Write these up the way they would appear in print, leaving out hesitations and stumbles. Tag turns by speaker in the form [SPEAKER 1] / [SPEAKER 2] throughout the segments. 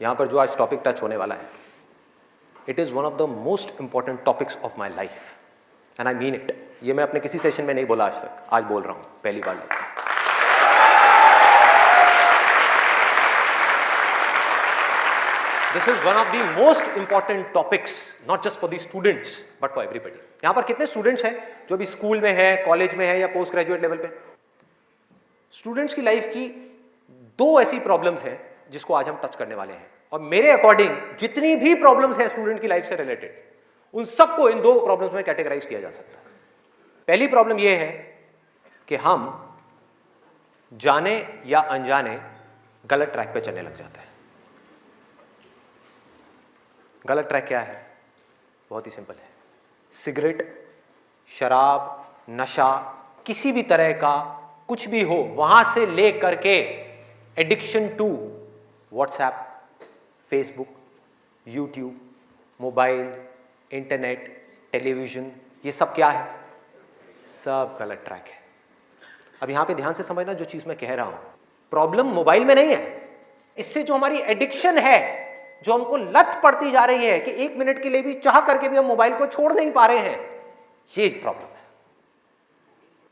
[SPEAKER 1] यहाँ पर जो आज टॉपिक टच होने वाला है, it is one of the most important topics of my life and I mean it. ये मैं अपने किसी सेशन में नहीं बोला आज तक, आज बोल रहा हूँ पहली बार। This is one of the most important topics, not just for the students but for everybody. यहाँ पर कितने स्टूडेंट्स हैं जो भी स्कूल में है, कॉलेज में है या पोस्ट ग्रेजुएट लेवल पे? स्टूडेंट्स की लाइफ की दो ऐसी प्रॉब्लम्स हैं जिसको आज हम टच करने वाले हैं, और मेरे अकॉर्डिंग जितनी भी प्रॉब्लम्स हैं स्टूडेंट की लाइफ से रिलेटेड, उन सबको इन दो प्रॉब्लम्स में कैटेगराइज किया जा सकता है। पहली प्रॉब्लम यह है कि हम जाने या अनजाने गलत ट्रैक पे चलने लग जाते हैं। गलत ट्रैक क्या है? बहुत ही सिंपल है। सिगरेट, शराब, नशा, किसी भी तरह का कुछ भी हो, वहां से ले करके addiction to WhatsApp, Facebook, YouTube, mobile, internet, television, ये सब क्या है? सब गलत ट्रैक है। अब यहां पे ध्यान से समझना जो चीज मैं कह रहा हूं। प्रॉब्लम मोबाइल में नहीं है, इससे जो हमारी एडिक्शन है, जो हमको लत पड़ती जा रही है कि एक मिनट के लिए भी चाह करके भी हम मोबाइल को छोड़ नहीं पा रहे हैं, ये प्रॉब्लम है।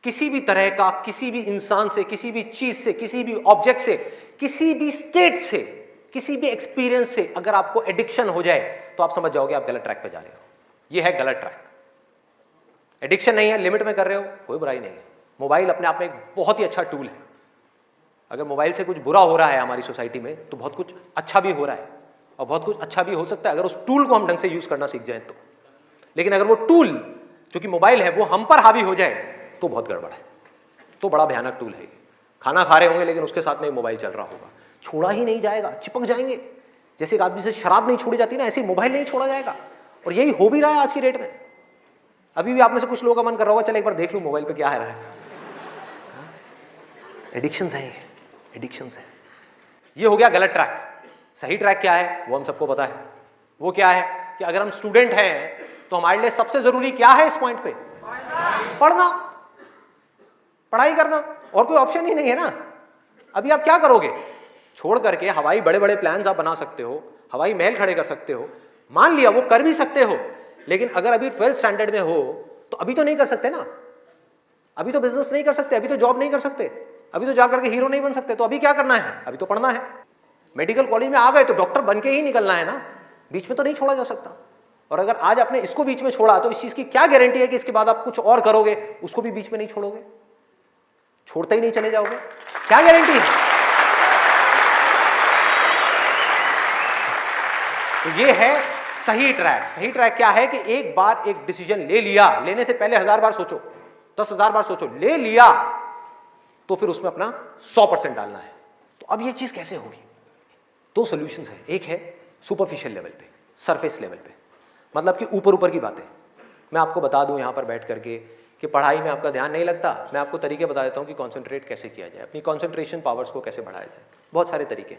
[SPEAKER 1] किसी भी तरह का, किसी भी इंसान से, किसी भी चीज से, किसी भी ऑब्जेक्ट से, किसी भी स्टेट से, किसी भी एक्सपीरियंस से अगर आपको एडिक्शन हो जाए तो आप समझ जाओगे आप गलत ट्रैक पे जा रहे हो। ये है गलत ट्रैक। एडिक्शन नहीं है, लिमिट में कर रहे हो, कोई बुराई नहीं है। मोबाइल अपने आप में एक बहुत ही अच्छा टूल है। अगर मोबाइल से कुछ बुरा हो रहा है हमारी सोसाइटी में, तो बहुत कुछ अच्छा भी हो रहा है और बहुत कुछ अच्छा भी हो सकता है अगर उस टूल को हम ढंग से यूज करना सीख जाए तो। लेकिन अगर वो टूल जो कि मोबाइल है वो हम पर हावी हो जाए तो बहुत गड़बड़ है, तो बड़ा भयानक टूल है। खाना खा रहे होंगे लेकिन उसके साथ में मोबाइल चल रहा होगा, छोड़ा ही नहीं जाएगा, चिपक जाएंगे। जैसे एक आदमी से शराब नहीं छोड़ी जाती ना, ऐसे मोबाइल नहीं छोड़ा जाएगा। और यही हो भी रहा है आज की डेट में। अभी भी आप में से कुछ लोगों का मन कर रहा होगा चल एक बार देख लूं मोबाइल पे क्या है रहा है। एडिक्शंस है, एडिक्शंस है। ये हो गया गलत ट्रैक। सही ट्रैक क्या है वो हम सबको पता है। वो क्या है कि अगर हम स्टूडेंट हैं तो हमारे लिए सबसे जरूरी क्या है इस पॉइंट पे? पढ़ना, पढ़ाई करना, और कोई ऑप्शन ही नहीं है ना। अभी आप क्या करोगे? छोड़ करके हवाई बड़े बड़े प्लान्स आप बना सकते हो, हवाई महल खड़े कर सकते हो, मान लिया वो कर भी सकते हो, लेकिन अगर अभी 12th स्टैंडर्ड में हो तो अभी तो नहीं कर सकते ना। अभी तो बिजनेस नहीं कर सकते, अभी तो जॉब नहीं कर सकते, अभी तो जाकर के हीरो नहीं बन सकते। तो अभी क्या करना है? अभी तो पढ़ना है। मेडिकल कॉलेज में आ गए तो डॉक्टर बन के ही निकलना है ना, बीच में तो नहीं छोड़ा जा सकता। और अगर आज आपने इसको बीच में छोड़ा तो इस चीज की क्या गारंटी है कि इसके बाद आप कुछ और करोगे, उसको भी बीच में नहीं छोड़ोगे, छोड़ते ही नहीं चले जाओगे? क्या गारंटी है? तो ये है सही ट्रैक। सही ट्रैक क्या है कि एक बार एक डिसीजन ले लिया, लेने से पहले 1000 बार सोचो, 10,000 बार सोचो, ले लिया तो फिर उसमें अपना 100% डालना है। तो अब ये चीज कैसे होगी? दो सॉल्यूशंस है। एक है सुपरफिशियल लेवल पे, सरफेस लेवल पे, मतलब कि ऊपर ऊपर की बातें। मैं आपको बता दूं यहां पर बैठ करके कि पढ़ाई में आपका ध्यान नहीं लगता, मैं आपको तरीके बता देता हूं कि कॉन्सेंट्रेट कैसे किया जाए, अपनी कॉन्सेंट्रेशन पावर्स को कैसे बढ़ाया जाए। बहुत सारे तरीके,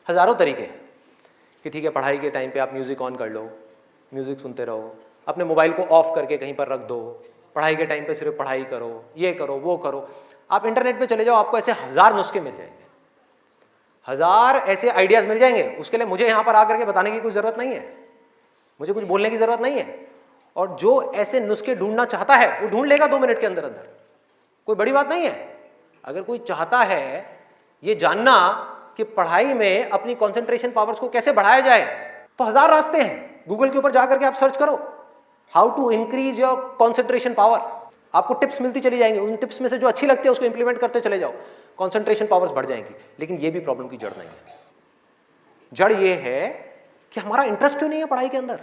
[SPEAKER 1] हजारों तरीके हैं कि ठीक है पढ़ाई के टाइम पे आप म्यूजिक ऑन कर लो, म्यूजिक सुनते रहो, अपने मोबाइल को ऑफ करके कहीं पर रख दो, पढ़ाई के टाइम पे सिर्फ पढ़ाई करो, ये करो वो करो। आप इंटरनेट पे चले जाओ, आपको ऐसे 1000 नुस्खे मिल जाएंगे, 1000 ऐसे आइडियाज मिल जाएंगे। उसके लिए मुझे यहां पर आकर के बताने की कोई जरूरत नहीं है, मुझे कुछ बोलने की जरूरत नहीं है। और जो ऐसे नुस्खे ढूंढना चाहता है वो ढूंढ लेगा 2 मिनट के अंदर अंदर, कोई बड़ी बात नहीं है। अगर कोई चाहता है ये जानना कि पढ़ाई में अपनी कंसंट्रेशन पावर्स को कैसे बढ़ाया जाए, तो 1000 रास्ते हैं। गूगल के ऊपर जाकर के आप सर्च करो how to increase your concentration power, आपको टिप्स मिलती चली जाएंगी। उन टिप्स में से जो अच्छी लगती है उसको इंप्लीमेंट करते चले जाओ, कंसंट्रेशन पावर्स बढ़ जाएंगी। लेकिन ये भी प्रॉब्लम की जड़ नहीं है। जड़ ये है कि हमारा इंटरेस्ट क्यों नहीं है पढ़ाई के अंदर?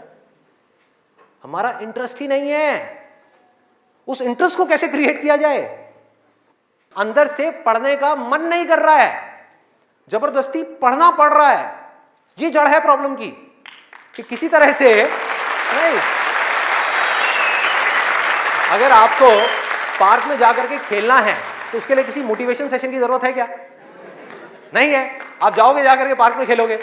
[SPEAKER 1] हमारा इंटरेस्ट ही नहीं है। उस इंटरेस्ट को कैसे क्रिएट किया जाए? अंदर से पढ़ने का मन नहीं कर रहा है, जबरदस्ती पढ़ना पड़ रहा है। ये जड़ है प्रॉब्लम की कि किसी तरह से नहीं। अगर आपको पार्क में जाकर के खेलना है तो उसके लिए किसी मोटिवेशन सेशन की जरूरत है क्या? नहीं है। आप जाओगे जाकर के पार्क में खेलोगे।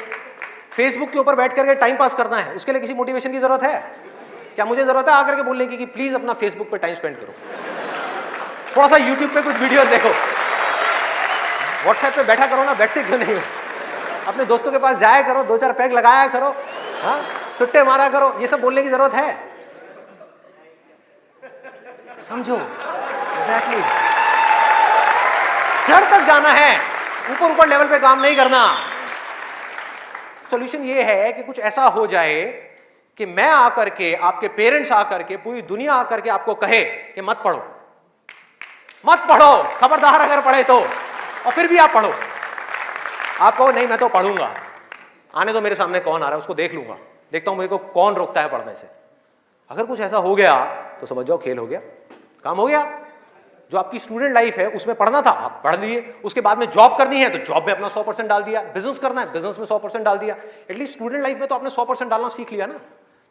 [SPEAKER 1] फेसबुक के ऊपर बैठ करके टाइम पास करना है, उसके लिए किसी मोटिवेशन की जरूरत है क्या? मुझे जरूरत है आकर के बोलने की कि प्लीज अपना फेसबुक पे टाइम स्पेंड करो, थोड़ा सा यूट्यूब पे कुछ वीडियो देखो, व्हाट्सएप पे बैठा करो ना, बैठते क्यों नहीं हो? अपने दोस्तों के पास जाया करो, 2-4 पैग लगाया करो, हाँ, सुट्टे मारा करो, ये सब बोलने की जरूरत है? समझो, एग्जैक्टली। जड़ तक जाना है, ऊपर ऊपर लेवल पे काम नहीं करना। सॉल्यूशन ये है कि कुछ ऐसा हो जाए कि मैं आकर के, आपके पेरेंट्स आकर के, पूरी दुनिया आकर के आपको कहे कि मत पढ़ो, मत पढ़ो, खबरदार अगर पढ़े तो, और फिर भी आप पढ़ो। आप कहो नहीं मैं तो पढ़ूंगा, आने तो मेरे सामने कौन आ रहा है उसको देख लूंगा, देखता हूं मेरे को कौन रोकता है पढ़ने से। अगर कुछ ऐसा हो गया तो समझ जाओ खेल हो गया, काम हो गया। जो आपकी स्टूडेंट लाइफ है उसमें पढ़ना था, आप पढ़ लिए, उसके बाद में जॉब करनी है तो जॉब में अपना 100% डाल दिया, बिजनेस करना है बिजनेस में 100% डाल दिया। एटलीस्ट स्टूडेंट लाइफ में तो आपने 100% डालना सीख लिया ना,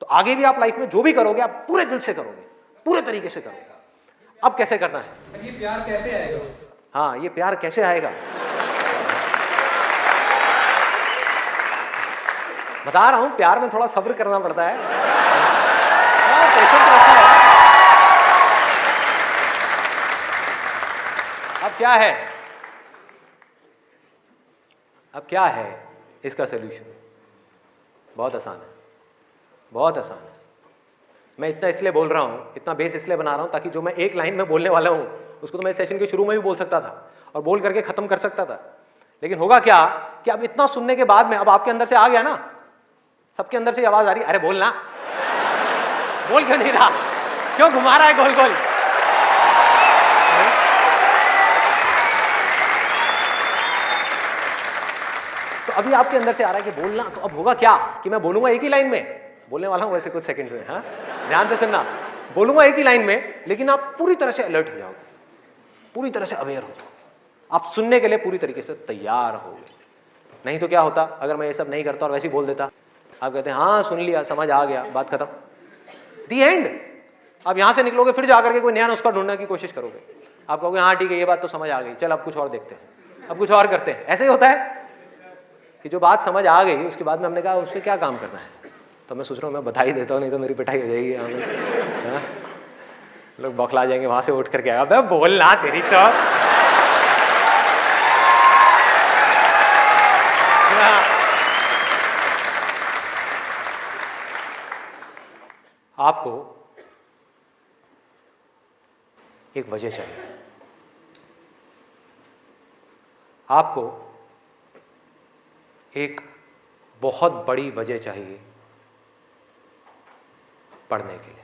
[SPEAKER 1] तो आगे भी आप लाइफ में जो भी करोगे आप पूरे दिल से करोगे, पूरे तरीके से करोगे। अब कैसे करना है?
[SPEAKER 2] ये प्यार कैसे आएगा?
[SPEAKER 1] हाँ, ये प्यार कैसे आएगा बता रहा हूं, प्यार में थोड़ा सब्र करना पड़ता है, पेशेंस रखना है। अब क्या है, अब क्या है इसका सलूशन? बहुत आसान है, बहुत आसान है। मैं इतना इसलिए बोल रहा हूं, इतना बेस इसलिए बना रहा हूं ताकि जो मैं एक लाइन में बोलने वाला हूं उसको तो मैं सेशन के शुरू में भी बोल सकता था और बोल करके खत्म कर सकता था। लेकिन होगा क्या कि अब इतना सुनने के बाद में अब आपके अंदर से आ गया ना, सबके अंदर से आवाज आ रही, अरे बोलना, बोल क्यों नहीं रहा, क्यों घुमा रहा है गोल गोल? तो अभी आपके अंदर से आ रहा है कि बोलना, तो अब होगा क्या कि मैं बोलूंगा एक ही लाइन में, बोलने वाला हूं वैसे कुछ सेकंड्स में, हाँ ध्यान से सुनना, बोलूंगा एक ही लाइन में, लेकिन आप पूरी तरह से अलर्ट हो जाओगे, पूरी तरह से अवेयर हो जाओगे, आप सुनने के लिए पूरी तरीके से तैयार होगे। नहीं तो क्या होता अगर मैं ये सब नहीं करता और वैसे ही बोल देता, आप कहते हैं हाँ सुन लिया, समझ आ गया, बात खत्म, दी एंड। अब यहां से निकलोगे फिर जाकर के कोई नया नुस्खा ढूंढने की कोशिश करोगे, आप कहोगे हाँ ठीक है ये बात तो समझ आ गई, चल अब कुछ और देखते हैं, अब कुछ और करते हैं। ऐसे ही होता है कि जो बात समझ आ गई उसके बाद में हमने कहा उस पर क्या काम करना है, तो मैं सोच रहा हूँ मैं बता ही देता हूँ, नहीं तो मेरी पिटाई हो जाएगी, हाँ? लोग बौखला जाएंगे, वहां से उठ करके आएगा, बे बोलना तेरी तो। आपको एक वजह चाहिए, आपको एक बहुत बड़ी वजह चाहिए पढ़ने के लिए।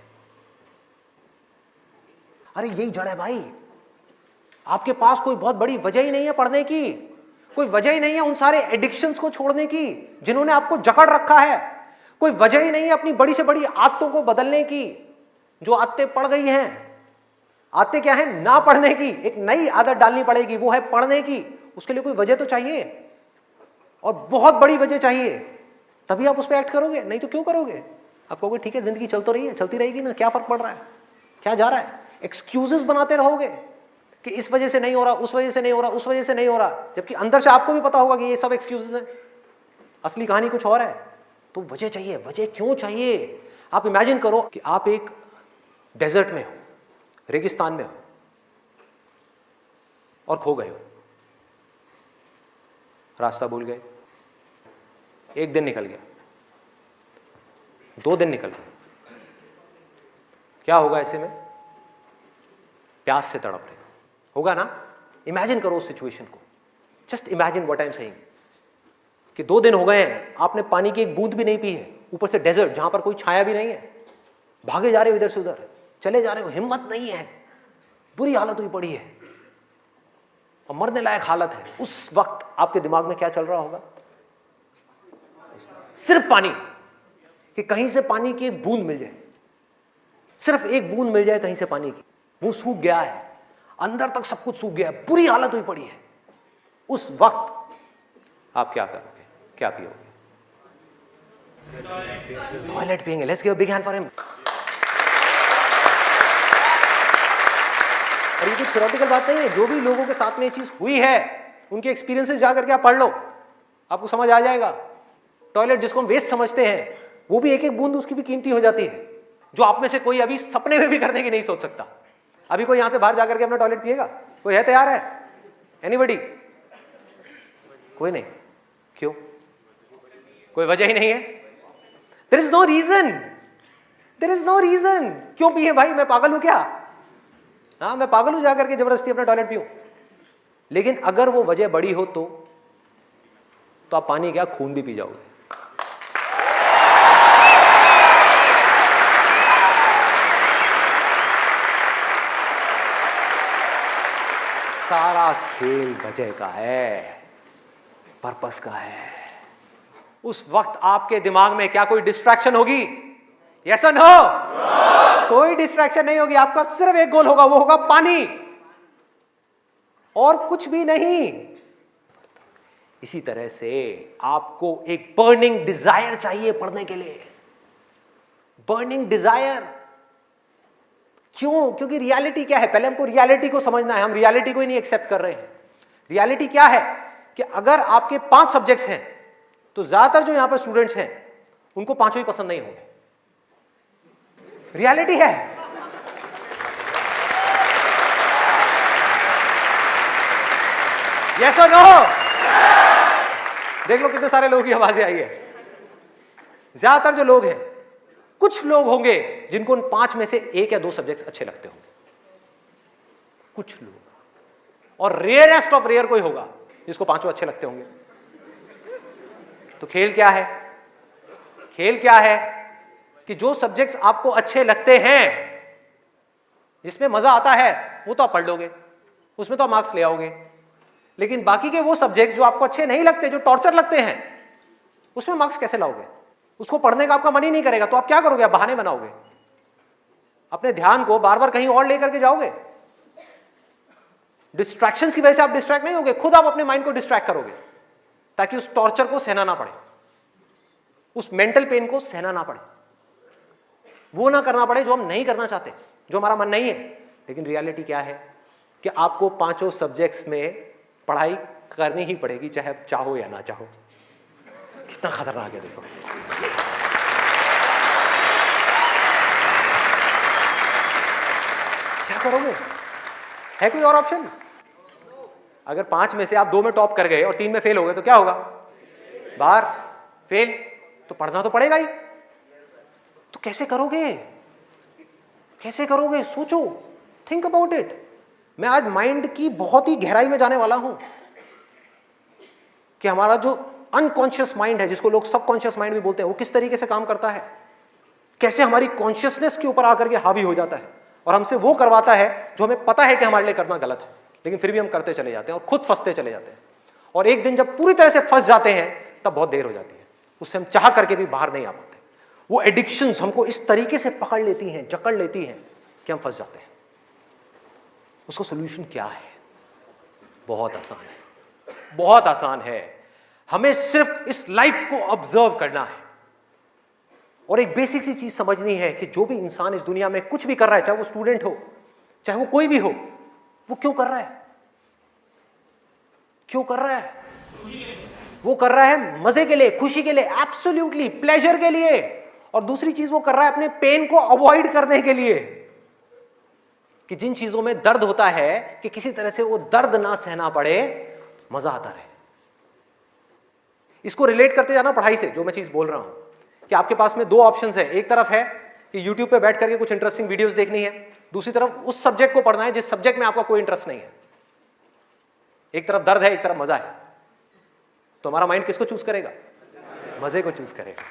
[SPEAKER 1] अरे यही जड़ है भाई, आपके पास कोई बहुत बड़ी वजह ही नहीं है पढ़ने की, कोई वजह ही नहीं है उन सारे एडिक्शंस को छोड़ने की जिन्होंने आपको जकड़ रखा है, कोई वजह ही नहीं है अपनी बड़ी से बड़ी आदतों को बदलने की, जो आदतें पड़ गई हैं। आदतें क्या है? ना पढ़ने की, एक नई आदत डालनी पड़ेगी, वो है पढ़ने की। उसके लिए कोई वजह तो चाहिए, और बहुत बड़ी वजह चाहिए, तभी आप उस पर एक्ट करोगे, नहीं तो क्यों करोगे? आप कहोगे ठीक है जिंदगी चल तो रही है, चलती रहेगी ना, क्या फर्क पड़ रहा है, क्या जा रहा है? एक्सक्यूजेस बनाते रहोगे कि इस वजह से नहीं हो रहा, उस वजह से नहीं हो रहा, उस वजह से नहीं हो रहा, जबकि अंदर से आपको भी पता होगा कि ये सब एक्सक्यूजेस हैं, असली कहानी कुछ और है। तो वजह चाहिए। वजह क्यों चाहिए? आप इमेजिन करो कि आप एक डेजर्ट में हो, रेगिस्तान में हो और खो गए हो, रास्ता भूल गए, एक दिन निकल गया, 2 दिन निकल गए, क्या होगा ऐसे में? प्यास से तड़प रहे होगा ना? इमेजिन करो उस सिचुएशन को, just imagine what I am saying कि 2 दिन हो गए हैं, आपने पानी की एक बूंद भी नहीं पी है, ऊपर से डेजर्ट जहां पर कोई छाया भी नहीं है, भागे जा रहे हो इधर से उधर, चले जा रहे हो, हिम्मत नहीं है, बुरी हालत हुई पड़ी है और मरने लायक हालत है। उस वक्त आपके दिमाग में क्या चल रहा होगा? सिर्फ पानी, कि कहीं से पानी की एक बूंद मिल जाए, सिर्फ एक बूंद मिल जाए कहीं से पानी की। मुंह सूख गया है, अंदर तक सब कुछ सूख गया है, बुरी हालत हुई पड़ी है। उस वक्त आप क्या करोगे? क्या पियोगे? टॉयलेट पिएंगे। Let's give a big hand for him. और ये कोई थ्योरेटिकल बात नहीं है, जो भी लोगों के साथ में ये चीज हुई है उनके एक्सपीरियंसेस जाकर के आप पढ़ लो, आपको समझ आ जाएगा। टॉयलेट जिसको हम वेस्ट समझते हैं, वो भी एक एक बूंद उसकी भी कीमती हो जाती है, जो आप में से कोई अभी सपने में भी करने की नहीं सोच सकता। अभी कोई यहां से बाहर जाकर के अपना टॉयलेट पिएगा? कोई है तैयार है? एनीबडी? कोई नहीं। क्यों? कोई वजह ही नहीं है। There is no reason, there is no reason. क्यों पिए भाई, मैं पागल हूं क्या? हाँ, मैं पागल हूं जाकर के जबरदस्ती अपना टॉयलेट पीऊं? लेकिन अगर वो वजह बड़ी हो तो आप पानी क्या, खून भी पी जाओगे। सारा खेल वजह का है, पर्पस का है। उस वक्त आपके दिमाग में क्या कोई डिस्ट्रैक्शन होगी? यस और नो? कोई डिस्ट्रैक्शन नहीं होगी। आपका सिर्फ एक गोल होगा, वो होगा पानी, और कुछ भी नहीं। इसी तरह से आपको एक बर्निंग डिजायर चाहिए पढ़ने के लिए। बर्निंग डिजायर क्यों? क्योंकि रियलिटी क्या है, पहले हमको रियलिटी को समझना है। हम रियलिटी को ही नहीं एक्सेप्ट कर रहे हैं। रियलिटी क्या है कि अगर आपके 5 सब्जेक्ट्स हैं तो ज्यादातर जो यहां पर स्टूडेंट्स हैं उनको 5 ही पसंद नहीं होंगे। रियलिटी है। यस और नो? देख लो कितने सारे लोगों की आवाजें आई है। ज्यादातर जो लोग हैं, कुछ लोग होंगे जिनको उन 5 में से 1 या 2 सब्जेक्ट्स अच्छे लगते होंगे, कुछ लोग, और रेयरेस्ट ऑफ रेयर कोई होगा जिसको 5 अच्छे लगते होंगे। तो खेल क्या है? खेल क्या है कि जो सब्जेक्ट्स आपको अच्छे लगते हैं, जिसमें मजा आता है, वो तो आप पढ़ लोगे, उसमें तो आप मार्क्स ले आओगे। लेकिन बाकी के वो सब्जेक्ट्स जो आपको अच्छे नहीं लगते, जो टॉर्चर लगते हैं, उसमें मार्क्स कैसे लाओगे? उसको पढ़ने का आपका मन ही नहीं करेगा, तो आप क्या करोगे? आप बहाने बनाओगे, अपने ध्यान को बार बार कहीं और लेकर के जाओगे। डिस्ट्रैक्शंस की वजह से आप डिस्ट्रैक्ट नहीं होगे, खुद आप अपने माइंड को डिस्ट्रैक्ट करोगे ताकि उस टॉर्चर को सहना ना पड़े, उस मेंटल पेन को सहना ना पड़े, वो ना करना पड़े जो हम नहीं करना चाहते, जो हमारा मन नहीं है। लेकिन रियलिटी क्या है कि आपको 5 सब्जेक्ट्स में पढ़ाई करनी ही पड़ेगी, चाहे आप चाहो या ना चाहो। कितना खतरनाक है देखो। क्या करोगे? है कोई और ऑप्शन? अगर 5 में से आप 2 में टॉप कर गए और 3 में फेल हो गए तो क्या होगा? बाहर, फेल। तो पढ़ना तो पड़ेगा ही। तो कैसे करोगे? कैसे करोगे? सोचो, थिंक अबाउट इट। मैं आज माइंड की बहुत ही गहराई में जाने वाला हूं कि हमारा जो अनकॉन्शियस माइंड है, जिसको लोग सबकॉन्शियस माइंड भी बोलते हैं, वो किस तरीके से काम करता है, कैसे हमारी कॉन्शियसनेस के ऊपर आकर के हावी हो जाता है और हमसे वो करवाता है जो हमें पता है कि हमारे लिए करना गलत है, लेकिन फिर भी हम करते चले जाते हैं और खुद फंसते चले जाते हैं। और एक दिन जब पूरी तरह से फंस जाते हैं तब बहुत देर हो जाती है, उससे हम चाह करके भी बाहर नहीं आ पाते। वो एडिक्शंस हमको इस तरीके से पकड़ लेती हैं, जकड़ लेती हैं कि हम फंस जाते हैं। उसका सोल्यूशन क्या है? बहुत आसान है, बहुत आसान है। हमें सिर्फ इस लाइफ को ऑब्जर्व करना है और एक बेसिक सी चीज समझनी है कि जो भी इंसान इस दुनिया में कुछ भी कर रहा है, चाहे वो स्टूडेंट हो, चाहे वो कोई भी हो, वो क्यों कर रहा है? क्यों कर रहा है? वो कर रहा है मजे के लिए, खुशी के लिए, एब्सोल्युटली प्लेजर के लिए। और दूसरी चीज वो कर रहा है अपने पेन को अवॉइड करने के लिए, कि जिन चीजों में दर्द होता है कि किसी तरह से वो दर्द ना सहना पड़े, मजा आता रहे। इसको रिलेट करते जाना पढ़ाई से, जो मैं चीज बोल रहा हूं कि आपके पास में 2 ऑप्शंस है। एक तरफ है कि YouTube पे बैठ करके कुछ इंटरेस्टिंग वीडियोस देखनी है, दूसरी तरफ उस सब्जेक्ट को पढ़ना है जिस सब्जेक्ट में आपका कोई इंटरेस्ट नहीं है। एक तरफ दर्द है, एक तरफ मजा है, तो हमारा माइंड किसको चूज करेगा? मजे को चूज करेगा,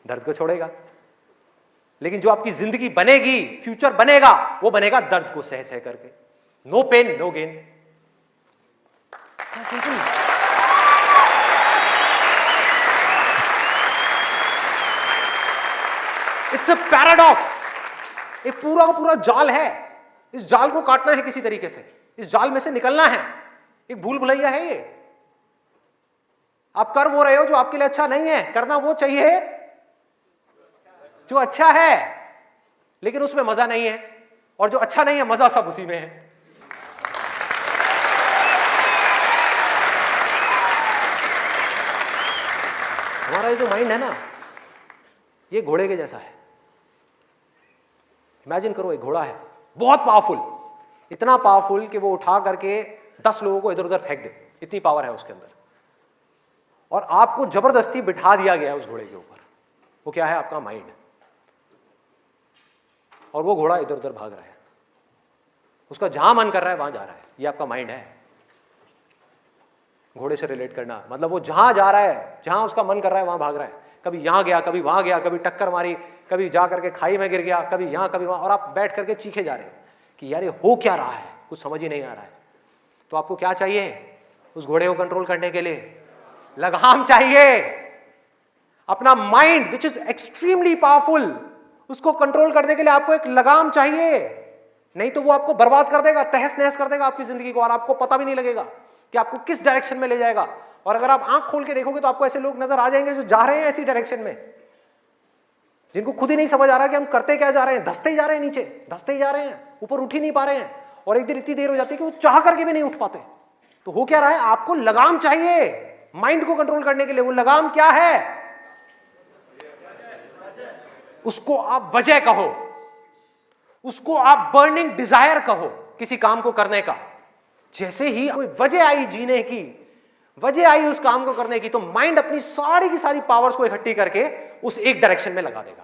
[SPEAKER 1] दर्द को छोड़ेगा। लेकिन जो आपकी जिंदगी बनेगी, फ्यूचर बनेगा, वो बनेगा दर्द को सह सह करके। No pain no gain. It's a paradox. एक पूरा का पूरा जाल है, इस जाल को काटना है किसी तरीके से, इस जाल में से निकलना है। एक भूल भुलैया है ये। आप कर वो रहे हो जो आपके लिए अच्छा नहीं है, करना वो चाहिए जो अच्छा है, लेकिन उसमें मजा नहीं है, और जो अच्छा नहीं है मजा सब उसी में है। हमारा ये जो माइंड है ना, ये घोड़े के जैसा है। इमेजिन करो, एक घोड़ा है बहुत पावरफुल, इतना पावरफुल कि वो उठा करके 10 लोगों को इधर उधर फेंक दे, इतनी पावर है उसके अंदर। और आपको जबरदस्ती बिठा दिया गया है उस घोड़े के ऊपर। वो क्या है? आपका माइंड। और वो घोड़ा इधर उधर भाग रहा है, उसका जहां मन कर रहा है वहां जा रहा है। ये आपका माइंड है। घोड़े से रिलेट करना मतलब वो जहां जा रहा है, जहां उसका मन कर रहा है वहां भाग रहा है। कभी यहां गया, कभी वहां गया, कभी टक्कर मारी, कभी जा करके खाई में गिर गया, कभी यहां कभी वहां, और आप बैठ करके चीखे जा रहे हैं कि यार ये हो क्या रहा है, कुछ समझ ही नहीं आ रहा है। तो आपको क्या चाहिए उस घोड़े को कंट्रोल करने के लिए? लगाम चाहिए। अपना mind which is extremely powerful, उसको कंट्रोल करने के लिए आपको एक लगाम चाहिए। नहीं तो वो आपको बर्बाद कर देगा, तहस नहस कर देगा आपकी जिंदगी को, और आपको पता भी नहीं लगेगा कि आपको किस डायरेक्शन में ले जाएगा। और अगर आप आंख खोल के देखोगे तो आपको ऐसे लोग नजर आ जाएंगे जो जा रहे हैं ऐसी डायरेक्शन में, जिनको खुद ही नहीं समझ आ रहा कि हम करते क्या जा रहे हैं, धंसते ही जा रहे हैं, नीचे धंसते ही जा रहे हैं, ऊपर उठ ही नहीं पा रहे हैं। और एक दिन इतनी देर हो जाती है कि वो चाह करके भी नहीं उठ पाते। तो हो क्या रहा है? आपको लगाम चाहिए माइंड को कंट्रोल करने के लिए। वो लगाम क्या है? उसको आप वजह कहो, उसको आप बर्निंग डिजायर कहो किसी काम को करने का। जैसे ही कोई वजह आई जीने की, वजह आई उस काम को करने की, तो माइंड अपनी सारी की सारी पावर्स को इकट्ठी करके उस एक डायरेक्शन में लगा देगा।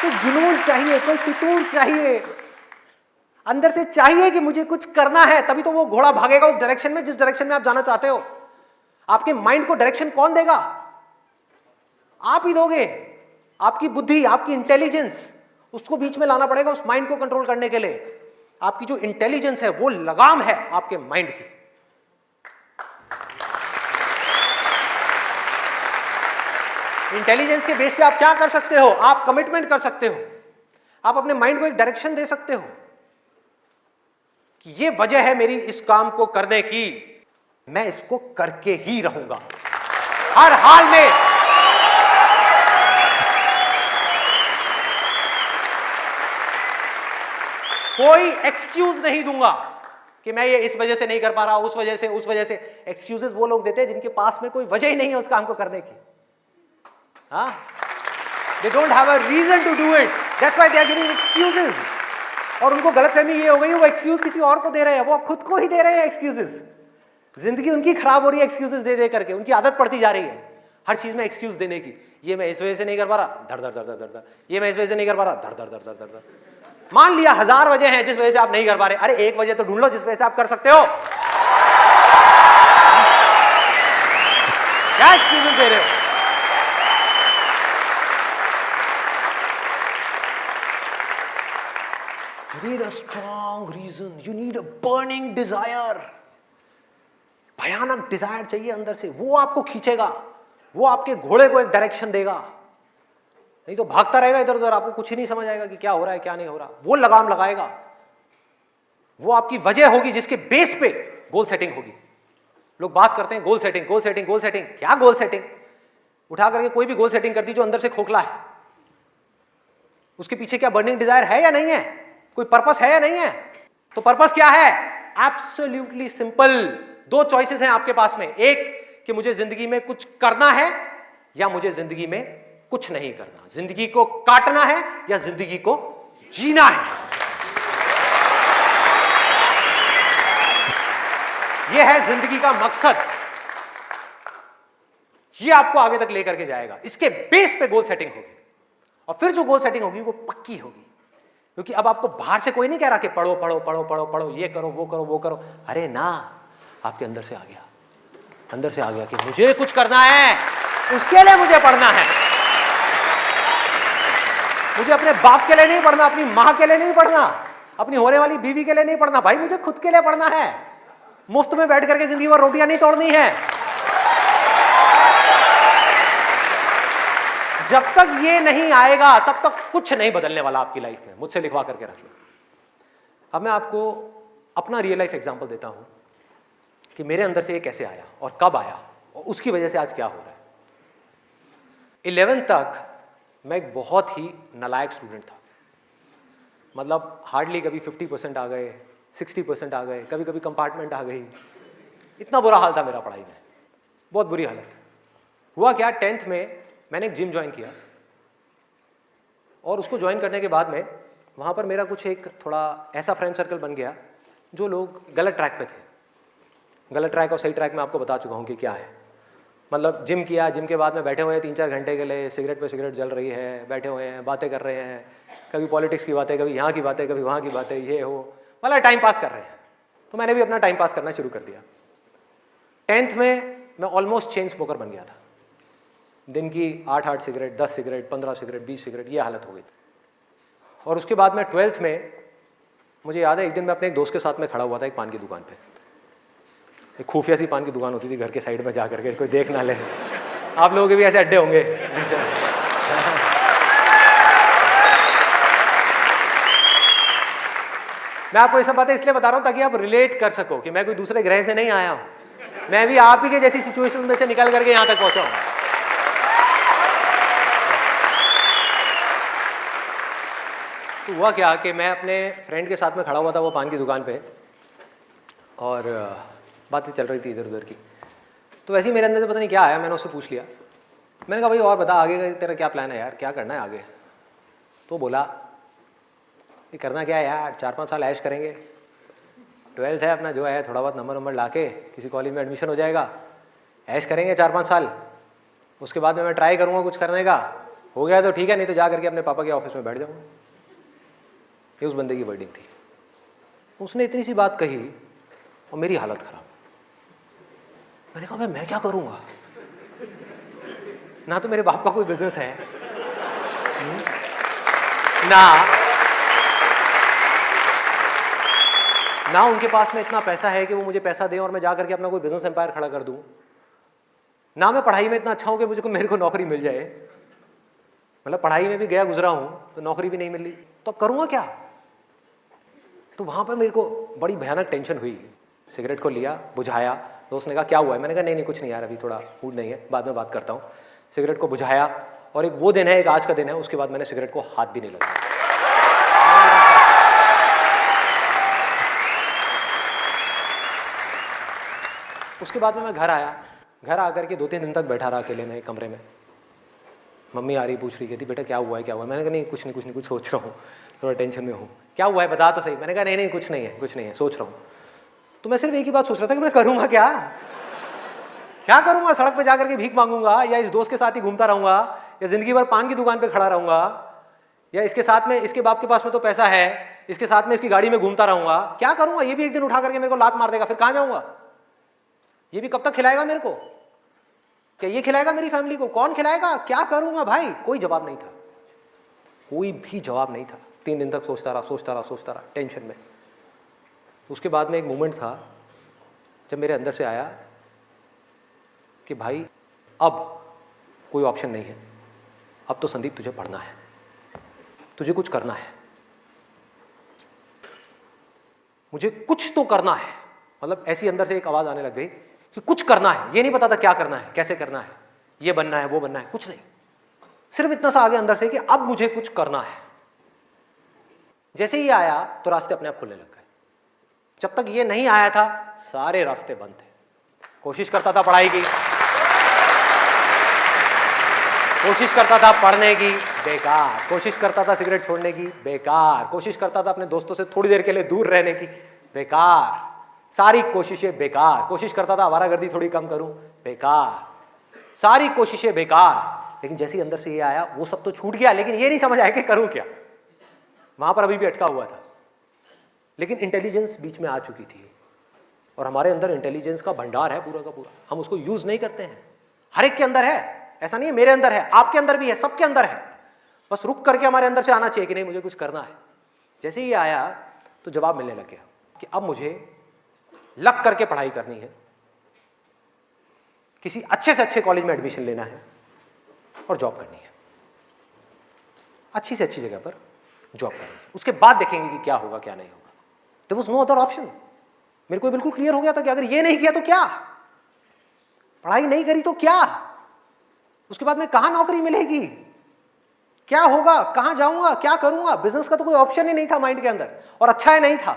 [SPEAKER 1] तो जुनून चाहिए, कोई फितूर चाहिए, अंदर से चाहिए कि मुझे कुछ करना है, तभी तो वो घोड़ा भागेगा उस डायरेक्शन में जिस डायरेक्शन में आप जाना चाहते हो। आपके माइंड को डायरेक्शन कौन देगा? आप ही दोगे। आपकी बुद्धि, आपकी इंटेलिजेंस, उसको बीच में लाना पड़ेगा उस माइंड को कंट्रोल करने के लिए। आपकी जो इंटेलिजेंस है वो लगाम है आपके माइंड की। इंटेलिजेंस के बेस पे आप क्या कर सकते हो? आप कमिटमेंट कर सकते हो, आप अपने माइंड को एक डायरेक्शन दे सकते हो कि ये वजह है मेरी इस काम को करने की, मैं इसको करके ही रहूंगा हर हाल में। कोई एक्सक्यूज नहीं दूंगा कि मैं ये इस वजह से नहीं कर पा रहा, उस वजह से। एक्सक्यूजेस वो लोग देते हैं जिनके पास में कोई वजह ही नहीं है उस काम को करने की। They don't have a reason to do it. That's why they are giving excuses. और उनको गलतफहमी ये हो गई, वो एक्सक्यूज किसी और को दे रहे हैं, वो खुद को ही दे रहे हैं एक्सक्यूजेस। जिंदगी उनकी खराब हो रही है एक्सक्यूजेस दे दे करके, उनकी आदत पड़ती जा रही है हर चीज में एक्सक्यूज देने की। ये मैं इस वजह से नहीं कर पा रहा, धड़ धड़ धड़ धड़ धड़, ये मैं इस वजह से नहीं कर पा रहा, धड़ धड़ धड़ धड़ धड़। मान लिया 1000 वजह हैं जिस वजह से आप नहीं कर पा रहे, अरे एक वजह तो ढूंढ लो जिस वजह से आप कर सकते हो। क्या एक्सक्यूजेस दे रहे हो? You need a strong reason. You need a burning desire. भयानक डिजायर चाहिए अंदर से, वो आपको खींचेगा, वो आपके घोड़े को एक डायरेक्शन देगा। नहीं तो भागता रहेगा इधर उधर, आपको कुछ ही नहीं समझ आएगा कि क्या हो रहा है क्या नहीं हो रहा। वो लगाम लगाएगा, वो आपकी वजह होगी जिसके बेस पे गोल सेटिंग होगी। लोग बात करते हैं goal setting, goal setting, goal setting. क्या गोल सेटिंग? उठा करके कोई भी गोल सेटिंग कर दी जो अंदर से खोखला है, उसके पीछे क्या बर्निंग डिजायर है या नहीं है? कोई पर्पस है या नहीं है? तो पर्पस क्या है? Absolutely simple. 2 चॉइसेस हैं आपके पास में, एक कि मुझे जिंदगी में कुछ करना है या मुझे जिंदगी में कुछ नहीं करना। जिंदगी को काटना है या जिंदगी को जीना है। यह है जिंदगी का मकसद। यह आपको आगे तक लेकर के जाएगा। इसके बेस पे गोल सेटिंग होगी, और फिर जो गोल सेटिंग होगी वो पक्की होगी। क्योंकि अब आपको बाहर से कोई नहीं कह रहा कि पढ़ो पढ़ो पढ़ो पढ़ो पढ़ो, ये करो वो करो वो करो। अरे ना, आपके अंदर से आ गया, अंदर से आ गया कि मुझे कुछ करना है, उसके लिए मुझे पढ़ना है। मुझे अपने बाप के लिए नहीं पढ़ना, अपनी मां के लिए नहीं पढ़ना, अपनी होने वाली बीवी के लिए नहीं पढ़ना, भाई मुझे खुद के लिए पढ़ना है। मुफ्त में बैठ करके जिंदगी भर रोटियां नहीं तोड़नी है। जब तक ये नहीं आएगा तब तक कुछ नहीं बदलने वाला आपकी लाइफ में। मुझसे लिखवा करके रख लो। अब मैं आपको अपना रियल लाइफ एग्जांपल देता हूं कि मेरे अंदर से ये कैसे आया और कब आया और उसकी वजह से आज क्या हो रहा है। 11th तक मैं एक बहुत ही नालायक स्टूडेंट था। मतलब हार्डली कभी 50% आ गए, 60% आ गए, कभी कभी कंपार्टमेंट आ गई। इतना बुरा हाल था मेरा पढ़ाई में, बहुत बुरी हालत। हुआ क्या, 10th में मैंने एक जिम ज्वाइन किया, और उसको ज्वाइन करने के बाद में वहाँ पर मेरा कुछ एक थोड़ा ऐसा फ्रेंड सर्कल बन गया जो लोग गलत ट्रैक पे थे। गलत ट्रैक और सही ट्रैक में आपको बता चुका हूँ कि क्या है। मतलब जिम किया, जिम के बाद में बैठे हुए हैं 3-4 घंटे के लिए, सिगरेट पे सिगरेट जल रही है, बैठे हुए हैं, बातें कर रहे हैं, कभी पॉलिटिक्स की बातें, कभी यहाँ की बातें, कभी वहाँ की बातें, ये हो, मतलब टाइम पास कर रहे हैं। तो मैंने भी अपना टाइम पास करना शुरू कर दिया। 10th में मैं ऑलमोस्ट चेन स्मोकर बन गया था। दिन की 8-8 सिगरेट, 10 सिगरेट, 15 सिगरेट, 20 सिगरेट, ये हालत हो गई थी। और उसके बाद में 12th में मुझे याद है, एक दिन मैं अपने एक दोस्त के साथ में खड़ा हुआ था एक पान की दुकान पे। एक खुफिया सी पान की दुकान होती थी घर के साइड में, जा करके कोई देख ना ले। आप लोगों के भी ऐसे अड्डे होंगे। मैं आपको ये सब बातें इसलिए बता रहा हूं ताकि आप रिलेट कर सको कि मैं कोई दूसरे ग्रह से नहीं आया हूं। मैं भी आप ही के जैसी सिचुएशन में से निकल करके यहां तक पहुंचा हूं। तो हुआ क्या कि मैं अपने फ्रेंड के साथ में खड़ा हुआ था वो पान की दुकान पे, और बातें चल रही थी इधर उधर की। तो वैसे ही मेरे अंदर से पता नहीं क्या आया, मैंने उससे पूछ लिया। मैंने कहा भाई और बता, आगे का तेरा क्या प्लान है यार, क्या करना है आगे? तो बोला ये करना क्या है यार, 4-5 साल ऐश करेंगे, 12th है अपना, जो है थोड़ा बहुत नंबर ला के किसी कॉलेज में एडमिशन हो जाएगा, ऐश करेंगे 4-5 साल, उसके बाद में मैं ट्राई करूँगा कुछ करने का, हो गया तो ठीक है, नहीं तो जा करके अपने पापा के ऑफिस में बैठ जाऊँगा। ये उस बंदे की वर्डिंग थी। उसने इतनी सी बात कही और मेरी हालत खराब। मैंने कहा मैं क्या करूँगा? ना तो मेरे बाप का कोई बिजनेस है, ना उनके पास में इतना पैसा है कि वो मुझे पैसा दें और मैं जा करके अपना कोई बिजनेस एम्पायर खड़ा कर दूं, ना मैं पढ़ाई में इतना अच्छा हूं कि मेरे को नौकरी मिल जाए। मतलब पढ़ाई में भी गया गुजरा हूं तो नौकरी भी नहीं मिली, तो अब करूंगा क्या? तो वहां पर मेरे को बड़ी भयानक टेंशन हुई। सिगरेट को लिया, बुझाया। दोस्त ने कहा क्या हुआ है? मैंने कहा नहीं कुछ नहीं यार, अभी थोड़ा मूड नहीं है, बाद में बात करता हूँ। सिगरेट को बुझाया, और एक वो दिन है, एक आज का दिन है, उसके बाद मैंने सिगरेट को हाथ भी नहीं लगाया। उसके बाद में मैं घर आया। घर आकर के 2-3 दिन तक बैठा रहा अकेले में एक कमरे में। मम्मी आ रही, पूछ रही, कहती बेटा क्या हुआ है, क्या हुआ है? मैंने कहा नहीं कुछ नहीं, कुछ सोच रहा हूँ, थोड़ा टेंशन में हूँ। क्या हुआ है बता तो सही। मैंने कहा नहीं कुछ नहीं है, सोच रहा हूँ। तो मैं सिर्फ एक ही बात सोच रहा था कि मैं करूँगा क्या करूँगा? सड़क पे जाकर के भीख मांगूंगा, या इस दोस्त के साथ ही घूमता रहूँगा, या जिंदगी भर पान की दुकान पे खड़ा रहूँगा, या इसके साथ में, इसके बाप के पास में तो पैसा है, इसके साथ में इसकी गाड़ी में घूमता रहूँगा? क्या करूँगा? ये भी एक दिन उठा करके मेरे को लात मार देगा, फिर कहाँ जाऊँगा? ये भी कब तक खिलाएगा मेरे को? क्या ये खिलाएगा मेरी फैमिली को? कौन खिलाएगा? क्या करूँगा भाई? कोई जवाब नहीं था, कोई भी जवाब नहीं था। 3 दिन तक सोचता रहा टेंशन में। उसके बाद में एक मोमेंट था जब मेरे अंदर से आया कि भाई अब कोई ऑप्शन नहीं है, अब तो संदीप तुझे पढ़ना है, तुझे कुछ करना है, मुझे कुछ तो करना है। मतलब ऐसी अंदर से एक आवाज आने लग गई कि कुछ करना है। ये नहीं पता था क्या करना है, कैसे करना है, ये बनना है, वो बनना है, कुछ नहीं। सिर्फ इतना सा आगे अंदर से कि अब मुझे कुछ करना है। जैसे ही आया तो रास्ते अपने आप खुलने लग गए। जब तक ये नहीं आया था सारे रास्ते बंद थे। कोशिश करता था पढ़ाई की, कोशिश करता था पढ़ने की, बेकार। कोशिश करता था सिगरेट छोड़ने की, बेकार। कोशिश करता था अपने दोस्तों से थोड़ी देर के लिए दूर रहने की, बेकार। सारी कोशिशें बेकार। कोशिश करता था आवारागर्दी थोड़ी कम करूं, बेकार। सारी कोशिशें बेकार। लेकिन जैसे ही अंदर से ये आया वो सब तो छूट गया, लेकिन ये नहीं समझ आया कि करूं क्या। वहां पर अभी भी अटका हुआ था। लेकिन इंटेलिजेंस बीच में आ चुकी थी, और हमारे अंदर इंटेलिजेंस का भंडार है पूरा का पूरा। हम उसको यूज नहीं करते हैं। हर एक के अंदर है, ऐसा नहीं है मेरे अंदर है, आपके अंदर भी है, सबके अंदर है। बस रुक करके हमारे अंदर से आना चाहिए कि नहीं मुझे कुछ करना है। जैसे ही आया तो जवाब मिलने लग गया कि अब मुझे लग करके पढ़ाई करनी है, किसी अच्छे से अच्छे कॉलेज में एडमिशन लेना है और जॉब करनी है, अच्छी से अच्छी जगह पर जॉब करनी है। उसके बाद देखेंगे कि क्या होगा क्या नहीं होगा। There was no other option. मेरे को बिल्कुल क्लियर हो गया था कि अगर ये नहीं किया तो क्या, पढ़ाई नहीं करी तो क्या, उसके बाद में कहां नौकरी मिलेगी, क्या होगा, कहां जाऊंगा, क्या करूंगा। बिजनेस का तो कोई ऑप्शन ही नहीं था माइंड के अंदर, और अच्छा ही नहीं था,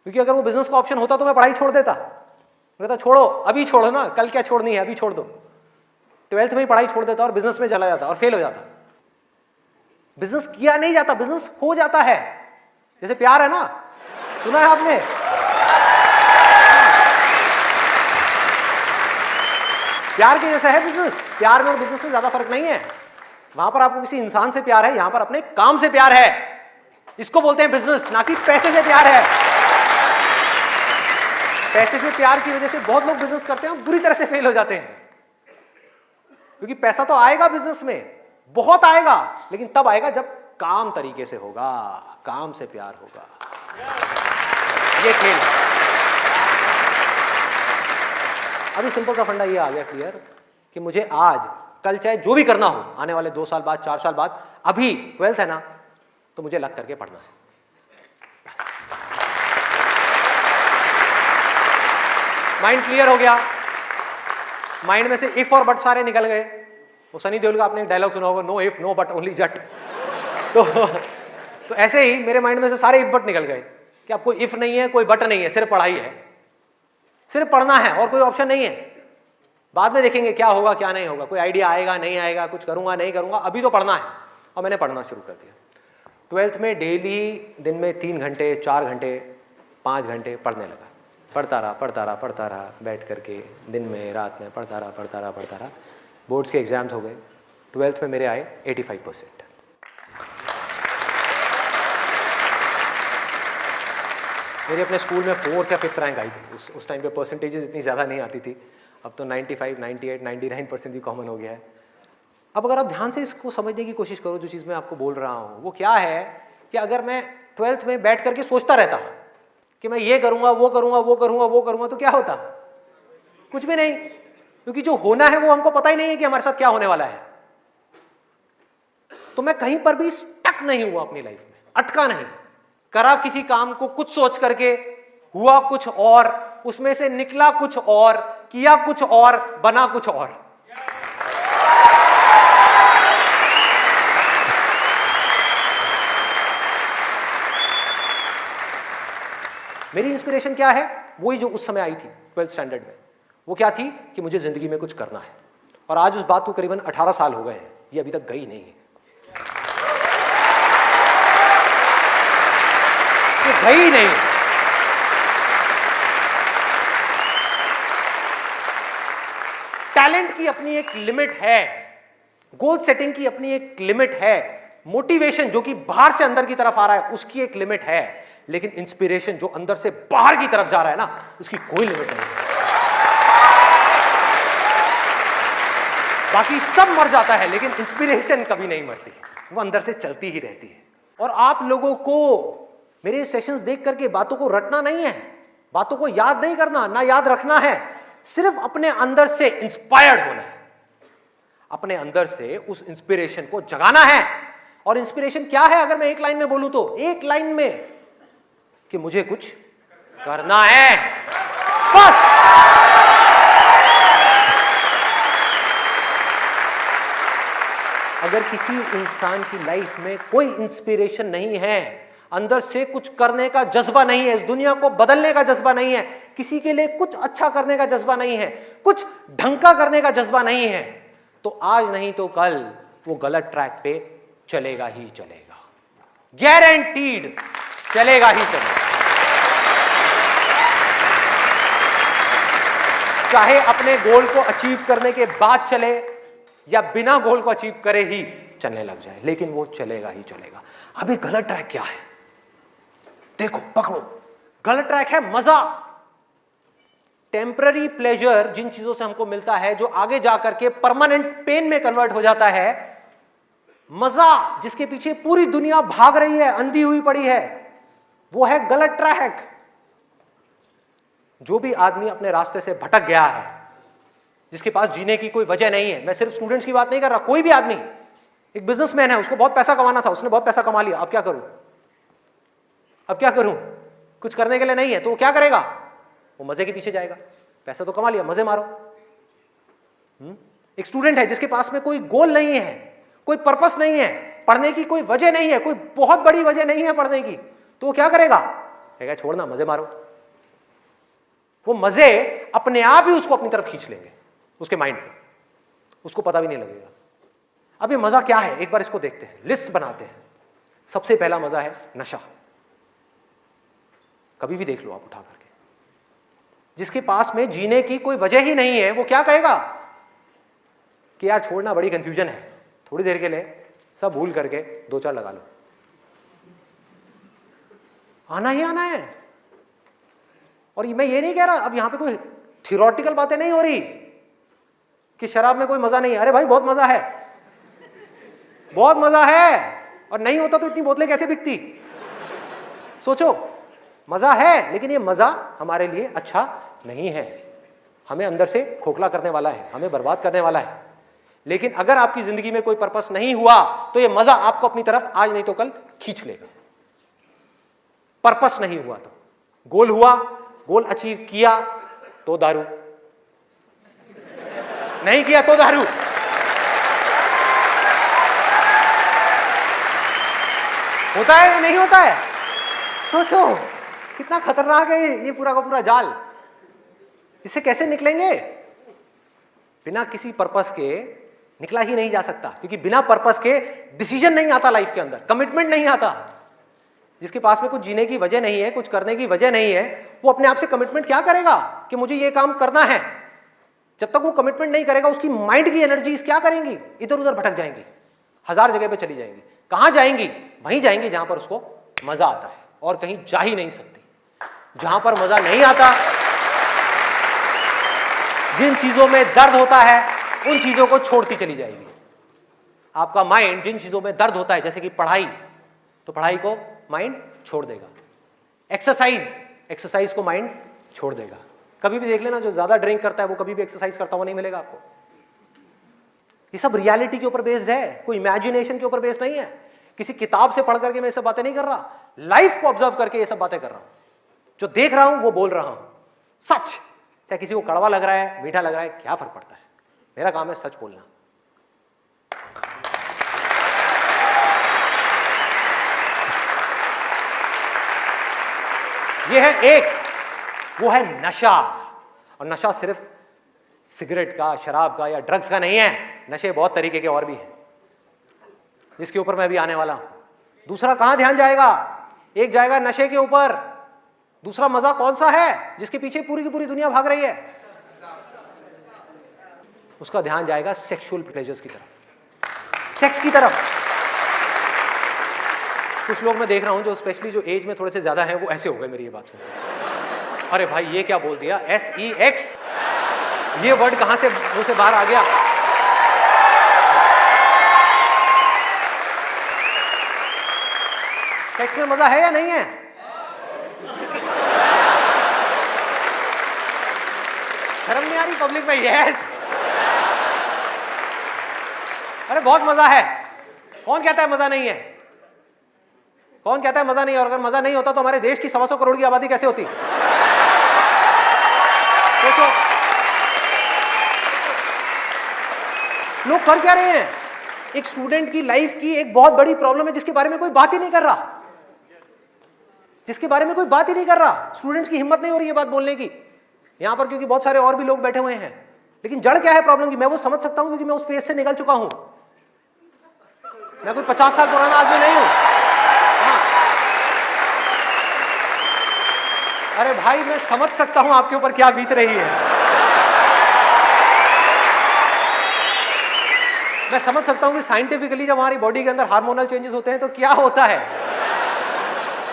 [SPEAKER 1] क्योंकि अगर वो बिजनेस का ऑप्शन होता तो मैं पढ़ाई छोड़ देता। मैं कहता छोड़ो, अभी छोड़ो ना, कल क्या छोड़नी है, अभी छोड़ दो। 12th में ही पढ़ाई छोड़ देता और बिजनेस में चला जाता और फेल हो जाता। बिजनेस किया नहीं जाता, बिजनेस हो जाता है। जैसे प्यार है ना, सुना है आपने? प्यार के जैसा है बिजनेस। प्यार में और बिजनेस में ज्यादा फर्क नहीं है। वहां पर आपको किसी इंसान से प्यार है, यहां पर अपने काम से प्यार है। इसको बोलते हैं बिजनेस, ना कि पैसे से प्यार है। पैसे से प्यार की वजह से बहुत लोग बिजनेस करते हैं और बुरी तरह से फेल हो जाते हैं, क्योंकि पैसा तो आएगा बिजनेस में, बहुत आएगा, लेकिन तब आएगा जब काम तरीके से होगा, काम से प्यार होगा। ये खेल है। अभी सिंपल सा फंडा ये आ गया क्लियर कि मुझे आज कल चाहे जो भी करना हो, आने वाले 2 साल बाद, 4 साल बाद, अभी 12th है ना, तो मुझे लग करके पढ़ना है। माइंड क्लियर हो गया, माइंड में से इफ और बट सारे निकल गए। वो सनी देओल का आपने एक डायलॉग सुना होगा, no if no but only Jatt. तो ऐसे ही मेरे माइंड में से सारे इफ बट निकल गए कि अब कोई इफ नहीं है, कोई बट नहीं है, सिर्फ पढ़ाई है, सिर्फ पढ़ना है और कोई ऑप्शन नहीं है। बाद में देखेंगे क्या होगा क्या नहीं होगा, कोई आइडिया आएगा नहीं आएगा, कुछ करूंगा नहीं करूंगा, अभी तो पढ़ना है। और मैंने पढ़ना शुरू कर दिया। 12th में डेली दिन में 3 घंटे 4 घंटे 5 घंटे पढ़ने लगा। पढ़ता रहा बैठ करके, दिन में रात में पढ़ता रहा। बोर्ड्स के एग्जाम्स हो गए। 12th में मेरे आए 85%। मेरे अपने स्कूल में 4th या 5th रैंक आई थी। उस टाइम पे परसेंटेजेस इतनी ज़्यादा नहीं आती थी। अब तो 95, 98, 99% भी कॉमन हो गया है। अब अगर आप ध्यान से इसको समझने की कोशिश करो, जो चीज़ मैं आपको बोल रहा हूँ वो क्या है कि अगर मैं 12th में बैठ करके सोचता रहता कि मैं ये करूँगा वो करूँगा, तो क्या होता? कुछ भी नहीं, क्योंकि जो होना है वो हमको पता ही नहीं है कि हमारे साथ क्या होने वाला है। तो मैं कहीं पर भी स्टक नहीं हुआ अपनी लाइफ में, अटका नहीं, करा किसी काम को कुछ सोच करके, हुआ कुछ और, उसमें से निकला कुछ और, किया कुछ और, बना कुछ और। मेरी इंस्पिरेशन क्या है? वही जो उस समय आई थी 12th स्टैंडर्ड में। वो क्या थी कि मुझे जिंदगी में कुछ करना है। और आज उस बात को करीबन 18 साल हो गए हैं, ये अभी तक गई नहीं है, ये गई नहीं। टैलेंट की अपनी एक लिमिट है, गोल सेटिंग की अपनी एक लिमिट है, मोटिवेशन जो कि बाहर से अंदर की तरफ आ रहा है उसकी एक लिमिट है, लेकिन इंस्पिरेशन जो अंदर से बाहर की तरफ जा रहा है ना, उसकी कोई लिमिट नहीं है। बाकी सब मर जाता है, लेकिन इंस्पिरेशन कभी नहीं मरती, वो अंदर से चलती ही रहती है। और आप लोगों को मेरे सेशंस देख करके बातों को रटना नहीं है, बातों को याद नहीं करना, ना याद रखना है, सिर्फ अपने अंदर से इंस्पायर्ड होना है, अपने अंदर से उस इंस्पिरेशन को जगाना है। और इंस्पिरेशन क्या है अगर मैं एक लाइन में बोलूं तो, एक लाइन में कि मुझे कुछ करना है, बस। अगर किसी इंसान की लाइफ में कोई इंस्पिरेशन नहीं है, अंदर से कुछ करने का जज्बा नहीं है, इस दुनिया को बदलने का जज्बा नहीं है, किसी के लिए कुछ अच्छा करने का जज्बा नहीं है, कुछ ढंग का करने का जज्बा नहीं है, तो आज नहीं तो कल वो गलत ट्रैक पे चलेगा ही चलेगा, गारंटीड चलेगा ही चलेगा। चाहे अपने गोल को अचीव करने के बाद चले या बिना गोल को अचीव करे ही चलने लग जाए, लेकिन वो चलेगा ही चलेगा। अभी गलत ट्रैक क्या है देखो, पकड़ो। गलत ट्रैक है मजा, टेम्पररी प्लेजर, जिन चीजों से हमको मिलता है जो आगे जाकर के परमानेंट पेन में कन्वर्ट हो जाता है। मजा जिसके पीछे पूरी दुनिया भाग रही है, अंधी हुई पड़ी है, वो है गलत ट्रैक। जो भी आदमी अपने रास्ते से भटक गया है, जिसके पास जीने की कोई वजह नहीं है, मैं सिर्फ स्टूडेंट्स की बात नहीं कर रहा, कोई भी आदमी, एक बिजनेसमैन है, उसको बहुत पैसा कमाना था, उसने बहुत पैसा कमा लिया, अब क्या करूं, अब क्या करूं, कुछ करने के लिए नहीं है, तो वो क्या करेगा? वो मजे के पीछे जाएगा। पैसा तो कमा लिया, मजे मारो। एक स्टूडेंट है जिसके पास में कोई गोल नहीं है, कोई पर्पस नहीं है, पढ़ने की कोई वजह नहीं है, कोई बहुत बड़ी वजह नहीं है पढ़ने की, तो वो क्या करेगा? कहेगा छोड़ना, मजे मारो। वो मजे अपने आप ही उसको अपनी तरफ खींच लेंगे, उसके माइंड पे, उसको पता भी नहीं लगेगा। अब ये मजा क्या है, एक बार इसको देखते हैं, लिस्ट बनाते हैं। सबसे पहला मजा है नशा। कभी भी देख लो आप उठा करके, जिसके पास में जीने की कोई वजह ही नहीं है, वो क्या कहेगा कि यार छोड़ना, बड़ी कंफ्यूजन है, थोड़ी देर के लिए सब भूल करके 2-4 लगा लो। आना ही आना है। और मैं ये नहीं कह रहा, अब यहां पे कोई थियोरेटिकल बातें नहीं हो रही कि शराब में कोई मजा नहीं है। अरे भाई बहुत मजा है, बहुत मजा है। और नहीं होता तो इतनी बोतलें कैसे बिकती? सोचो, मजा है, लेकिन ये मजा हमारे लिए अच्छा नहीं है, हमें अंदर से खोखला करने वाला है, हमें बर्बाद करने वाला है। लेकिन अगर आपकी जिंदगी में कोई पर्पस नहीं हुआ तो ये मजा आपको अपनी तरफ आज नहीं तो कल खींच लेगा। पर्पस नहीं हुआ तो, गोल हुआ, गोल अचीव किया तो दारू, नहीं किया तो दारू। होता है या नहीं होता है? सोचो कितना खतरनाक है ये पूरा का पूरा जाल। इससे कैसे निकलेंगे? बिना किसी पर्पस के निकला ही नहीं जा सकता, क्योंकि बिना पर्पस के डिसीजन नहीं आता लाइफ के अंदर, कमिटमेंट नहीं आता। जिसके पास में कुछ जीने की वजह नहीं है, कुछ करने की वजह नहीं है, वो अपने आप से कमिटमेंट क्या करेगा कि मुझे ये काम करना है? जब तक वो कमिटमेंट नहीं करेगा, उसकी माइंड की एनर्जीज क्या करेंगी? इधर उधर भटक जाएंगी, 1000 जगह पे चली जाएंगी। कहां जाएंगी? वहीं जाएंगी जहां पर उसको मजा आता है, और कहीं जा ही नहीं सकती। जहां पर मजा नहीं आता, जिन चीजों में दर्द होता है, उन चीजों को छोड़ती चली जाएगी। आपका माइंड जिन चीजों में दर्द होता है, जैसे कि पढ़ाई, तो पढ़ाई को माइंड छोड़ देगा। एक्सरसाइज को माइंड छोड़ देगा। कभी भी देख लेना, जो ज्यादा ड्रिंक करता है वो कभी भी एक्सरसाइज करता हुआ नहीं मिलेगा आपको। ये सब रियलिटी के ऊपर बेस्ड है, कोई इमेजिनेशन के ऊपर बेस्ड नहीं है। किसी किताब से पढ़ करके मैं ये सब बातें नहीं कर रहा, लाइफ को ऑब्जर्व करके ये सब बातें कर रहा हूं। जो देख रहा हूं वो बोल रहा हूं, सच। चाहे किसी को कड़वा लग रहा है, मीठा लग रहा है, क्या फर्क पड़ता है? मेरा काम है सच बोलना। ये है एक, वो है नशा। और नशा सिर्फ सिगरेट का, शराब का या ड्रग्स का नहीं है। नशे बहुत तरीके के और भी हैं, जिसके ऊपर मैं भी आने वाला हूं। दूसरा कहां ध्यान जाएगा? एक जाएगा नशे के ऊपर, दूसरा मजा कौन सा है जिसके पीछे पूरी की पूरी दुनिया भाग रही है? उसका ध्यान जाएगा सेक्सुअल प्लेजर्स की तरफ, सेक्स की तरफ। कुछ लोग मैं देख रहा हूं जो स्पेशली जो एज में थोड़े से ज्यादा हैं, वो ऐसे हो गए मेरी ये बात सुन। अरे भाई ये क्या बोल दिया? SEX, ये वर्ड कहां से मुंह से बाहर आ गया? सेक्स में मजा है या नहीं है? शर्म नहीं आ रही पब्लिक में? यस। अरे बहुत मजा है। कौन कहता है मजा नहीं है? कौन कहता है मजा नहीं है? और अगर मजा नहीं होता तो हमारे देश की 125 करोड़ की आबादी कैसे होती? सोचो, लोग कर क्या रहे हैं? एक स्टूडेंट की लाइफ की एक बहुत बड़ी प्रॉब्लम है जिसके बारे में कोई बात ही नहीं कर रहा, जिसके बारे में कोई बात ही नहीं कर रहा। स्टूडेंट्स की हिम्मत नहीं हो रही है बात बोलने की यहां पर, क्योंकि बहुत सारे और भी लोग बैठे हुए हैं। लेकिन जड़ क्या है प्रॉब्लम की? मैं वो समझ सकता हूं क्योंकि मैं उस फेज से निकल चुका हूं। मैं कोई 50 साल पुराना आदमी नहीं हूं। हाँ। अरे भाई मैं समझ सकता हूं आपके ऊपर क्या बीत रही है। मैं समझ सकता हूं कि साइंटिफिकली जब हमारी बॉडी के अंदर हार्मोनल चेंजेस होते हैं तो क्या होता है।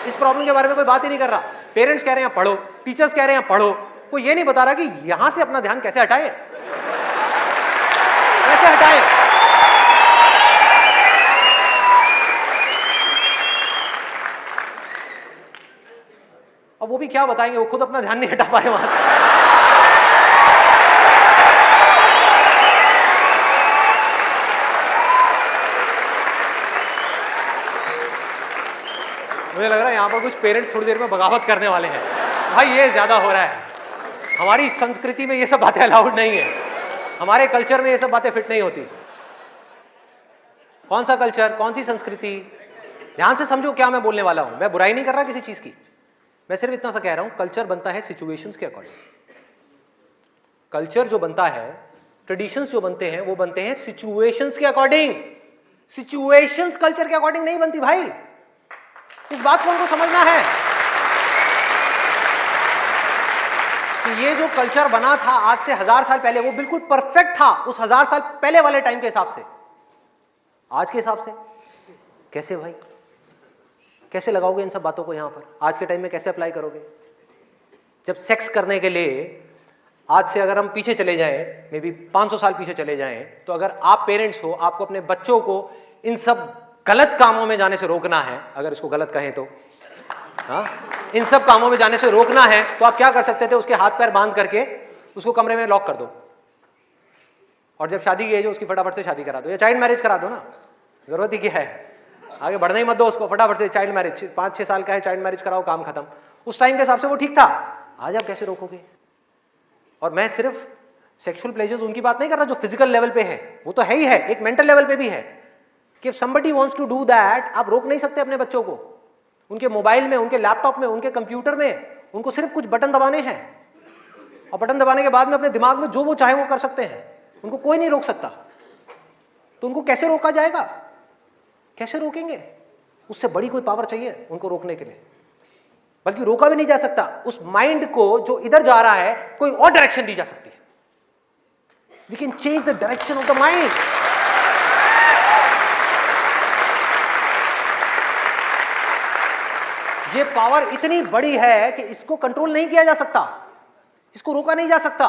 [SPEAKER 1] इस प्रॉब्लम के बारे में कोई बात ही नहीं कर रहा। पेरेंट्स कह रहे हैं पढ़ो, टीचर्स कह रहे हैं पढ़ो, कोई ये नहीं बता रहा कि यहां से अपना ध्यान कैसे हटाए, कैसे हटाए। अब वो भी क्या बताएंगे, वो खुद अपना ध्यान नहीं हटा पाए वहां से। मुझे लग रहा है यहां पर कुछ पेरेंट्स थोड़ी देर में बगावत करने वाले हैं। भाई ये ज्यादा हो रहा है। हमारी संस्कृति में ये सब बातें अलाउड नहीं है, हमारे कल्चर में ये सब बातें फिट नहीं होती। कौन सा कल्चर, कौन सी संस्कृति? ध्यान से समझो क्या मैं बोलने वाला हूं। मैं बुराई नहीं कर रहा किसी चीज की, मैं सिर्फ इतना सा कह रहा हूं, कल्चर बनता है सिचुएशंस के अकॉर्डिंग। कल्चर जो बनता है, ट्रेडिशंस जो बनते हैं, वो बनते हैं सिचुएशंस के अकॉर्डिंग। सिचुएशंस कल्चर के अकॉर्डिंग नहीं बनती भाई, इस बात को हमको समझना है कि ये जो कल्चर बना था आज से 1000 साल पहले, वो बिल्कुल परफेक्ट था उस 1000 साल पहले वाले टाइम के हिसाब से। आज के हिसाब से कैसे भाई, कैसे लगाओगे इन सब बातों को यहां पर, आज के टाइम में कैसे अप्लाई करोगे? जब सेक्स करने के लिए आज से अगर हम पीछे चले जाएं, मे बी 500 साल पीछे चले जाएं, तो अगर आप पेरेंट्स हो, आपको अपने बच्चों को इन सब गलत कामों में जाने से रोकना है, अगर इसको गलत कहें तो, हाँ, इन सब कामों में जाने से रोकना है, तो आप क्या कर सकते थे? उसके हाथ पैर बांध करके उसको कमरे में लॉक कर दो, और जब शादी की एज हो उसकी फटाफट से शादी करा दो, या चाइल्ड मैरिज करा दो ना, जरूरत ही क्या है, आगे बढ़ना ही मत दो उसको, फटाफट से चाइल्ड मैरिज, 5-6 साल का है, चाइल्ड मैरिज कराओ, काम खत्म। उस टाइम के हिसाब से वो ठीक था, आज आप कैसे रोकोगे? और मैं सिर्फ सेक्सुअल प्लेजर्स उनकी बात नहीं कर रहा जो फिजिकल लेवल पे है, वो तो है ही है, एक मेंटल लेवल पे भी है कि somebody wants to do that, आप रोक नहीं सकते अपने बच्चों को। उनके मोबाइल में, उनके लैपटॉप में, उनके कंप्यूटर में उनको सिर्फ कुछ बटन दबाने हैं, और बटन दबाने के बाद में अपने दिमाग में जो वो चाहे वो कर सकते हैं, उनको कोई नहीं रोक सकता। तो उनको कैसे रोका जाएगा? कैसे रोकेंगे? उससे बड़ी कोई पावर चाहिए उनको रोकने के लिए, बल्कि रोका भी नहीं जा सकता। उस माइंड को जो इधर जा रहा है, कोई और डायरेक्शन दी जा सकती है। We can change the direction of the mind. ये पावर इतनी बड़ी है कि इसको कंट्रोल नहीं किया जा सकता, इसको रोका नहीं जा सकता,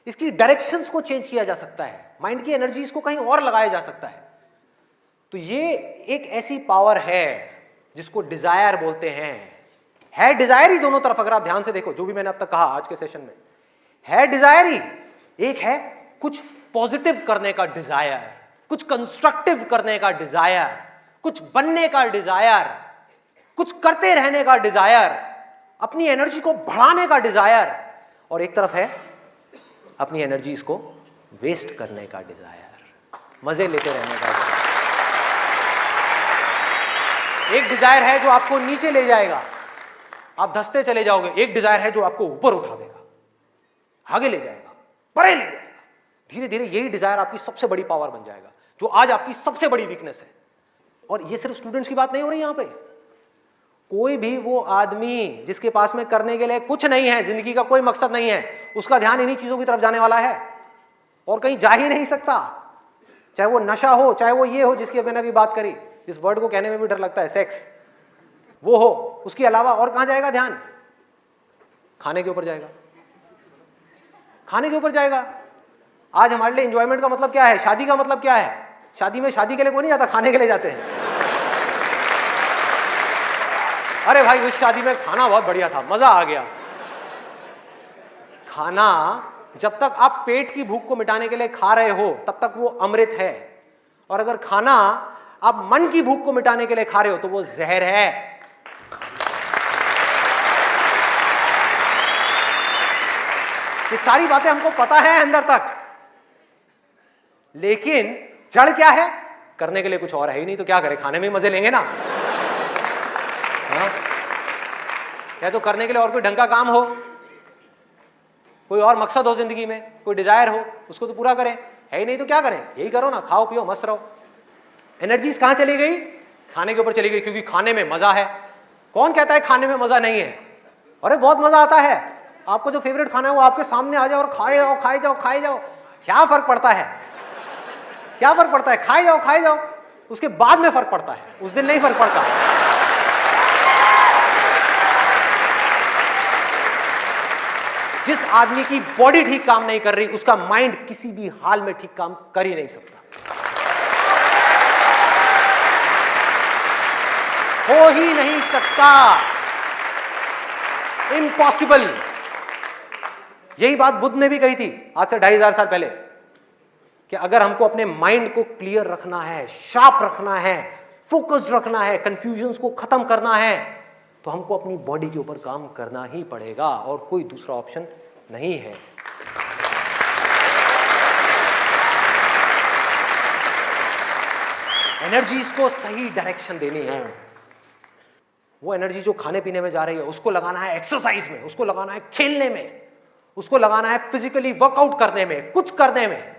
[SPEAKER 1] इसकी डायरेक्शंस को चेंज किया जा सकता है, माइंड की एनर्जी इसको कहीं और लगाया जा सकता है। तो ये एक ऐसी पावर है जिसको डिजायर बोलते हैं। है डिजायर ही दोनों तरफ, अगर आप ध्यान से देखो जो भी मैंने अब तक कहा आज के सेशन में, है डिजायर ही। एक है कुछ पॉजिटिव करने का डिजायर, कुछ कंस्ट्रक्टिव करने का डिजायर, कुछ बनने का डिजायर, कुछ करते रहने का डिजायर, अपनी एनर्जी को बढ़ाने का डिजायर, और एक तरफ है अपनी एनर्जी इसको वेस्ट करने का डिजायर, मजे लेते रहने का डिजायर। एक डिजायर है जो आपको नीचे ले जाएगा, आप धंसते चले जाओगे। एक डिजायर है जो आपको ऊपर उठा देगा, आगे ले जाएगा, परे ले जाएगा। धीरे धीरे यही डिजायर आपकी सबसे बड़ी पावर बन जाएगा, जो आज आपकी सबसे बड़ी वीकनेस है। और ये सिर्फ स्टूडेंट्स की बात नहीं हो रही यहां पे, कोई भी वो आदमी जिसके पास में करने के लिए कुछ नहीं है, जिंदगी का कोई मकसद नहीं है, उसका ध्यान इन्हीं चीजों की तरफ जाने वाला है और कहीं जा ही नहीं सकता। चाहे वो नशा हो, चाहे वो ये हो जिसकी मैंने अभी बात करी, इस वर्ड को कहने में भी डर लगता है, सेक्स, वो हो, उसके अलावा और कहां जाएगा ध्यान? खाने के ऊपर जाएगा, खाने के ऊपर जाएगा। आज हमारे लिए एंजॉयमेंट का मतलब क्या है? शादी का मतलब क्या है? शादी में शादी के लिए कोई नहीं जाता, खाने के लिए जाते हैं। अरे भाई उस शादी में खाना बहुत बढ़िया था, मजा आ गया। खाना जब तक आप पेट की भूख को मिटाने के लिए खा रहे हो तब तक वो अमृत है, और अगर खाना आप मन की भूख को मिटाने के लिए खा रहे हो तो वो जहर है। ये सारी बातें हमको पता है अंदर तक, लेकिन जड़ क्या है? करने के लिए कुछ और है ही नहीं, तो क्या करें? खाने में ही मजे लेंगे ना। हाँ? या तो करने के लिए और कोई ढंग का काम हो, कोई और मकसद हो जिंदगी में, कोई डिजायर हो, उसको तो पूरा करें। है ही नहीं तो क्या करें? यही करो ना, खाओ पियो मस्त रहो। एनर्जीज कहां चली गई? खाने के ऊपर चली गई, क्योंकि खाने में मजा है। कौन कहता है खाने में मजा नहीं है? अरे बहुत मजा आता है। आपको जो फेवरेट खाना है वो आपके सामने आ जाए और खाए जाओ खाए जाओ खाए जाओ, क्या फर्क पड़ता है? क्या फर्क पड़ता है? खाए जाओ खाए जाओ, उसके बाद में फर्क पड़ता है, उस दिन नहीं फर्क पड़ता। जिस आदमी की बॉडी ठीक काम नहीं कर रही, उसका माइंड किसी भी हाल में ठीक काम कर ही नहीं सकता, हो ही नहीं सकता, इम्पॉसिबल। यही बात बुद्ध ने भी कही थी आज से 2500 साल पहले, कि अगर हमको अपने माइंड को क्लियर रखना है, शार्प रखना है, फोकस्ड रखना है, कंफ्यूजन्स को खत्म करना है, तो हमको अपनी बॉडी के ऊपर काम करना ही पड़ेगा, और कोई दूसरा ऑप्शन नहीं है। एनर्जीज को सही डायरेक्शन देनी है। वो एनर्जी जो खाने पीने में जा रही है उसको लगाना है एक्सरसाइज में, उसको लगाना है खेलने में, उसको लगाना है फिजिकली वर्कआउट करने में, कुछ करने में।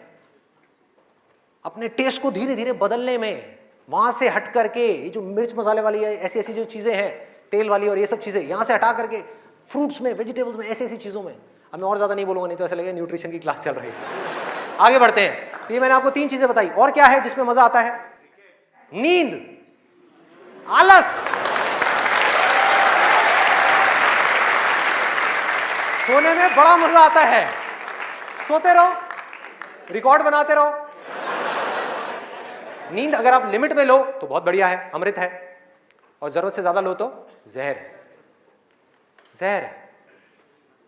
[SPEAKER 1] अपने टेस्ट को धीरे धीरे बदलने में, वहां से हट करके ये जो मिर्च मसाले वाली ऐसी ऐसी जो चीजें हैं, तेल वाली और ये सब चीजें, यहां से हटा करके फ्रूट्स में, वेजिटेबल्स में, ऐसी ऐसी चीजों में। अब मैं और ज्यादा नहीं बोलूंगा, नहीं तो ऐसा लगेगा न्यूट्रिशन की क्लास चल रही है। आगे बढ़ते हैं। तो ये मैंने आपको 3 चीजें बताई। और क्या है जिसमें मजा आता है? नींद, आलस, सोने में बड़ा मजा आता है। सोते रहो, रिकॉर्ड बनाते रहो। नींद अगर आप लिमिट में लो तो बहुत बढ़िया है, अमृत है, और जरूरत से ज्यादा लो तो जहर है, जहर है।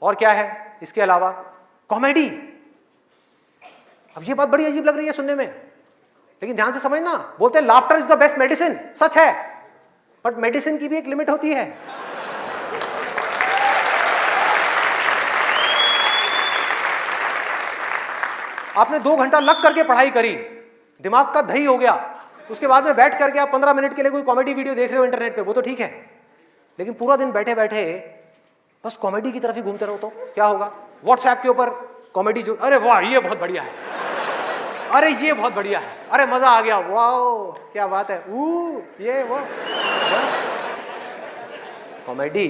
[SPEAKER 1] और क्या है इसके अलावा? कॉमेडी। अब ये बात बड़ी अजीब लग रही है सुनने में, लेकिन ध्यान से समझना। बोलते हैं laughter is the best medicine, सच है, बट मेडिसिन की भी एक लिमिट होती है। आपने 2 घंटा लग करके पढ़ाई करी, दिमाग का दही हो गया, उसके बाद में बैठ करके आप 15 मिनट के लिए कोई कॉमेडी वीडियो देख रहे हो इंटरनेट पे, वो तो ठीक है, लेकिन पूरा दिन बैठे बैठे बस कॉमेडी की तरफ ही घूमते रहो तो क्या होगा? व्हाट्सएप के ऊपर कॉमेडी जो, अरे वाह ये बहुत बढ़िया है, अरे ये बहुत बढ़िया है, अरे मजा आ गया, वाह क्या बात है, ये वो। कॉमेडी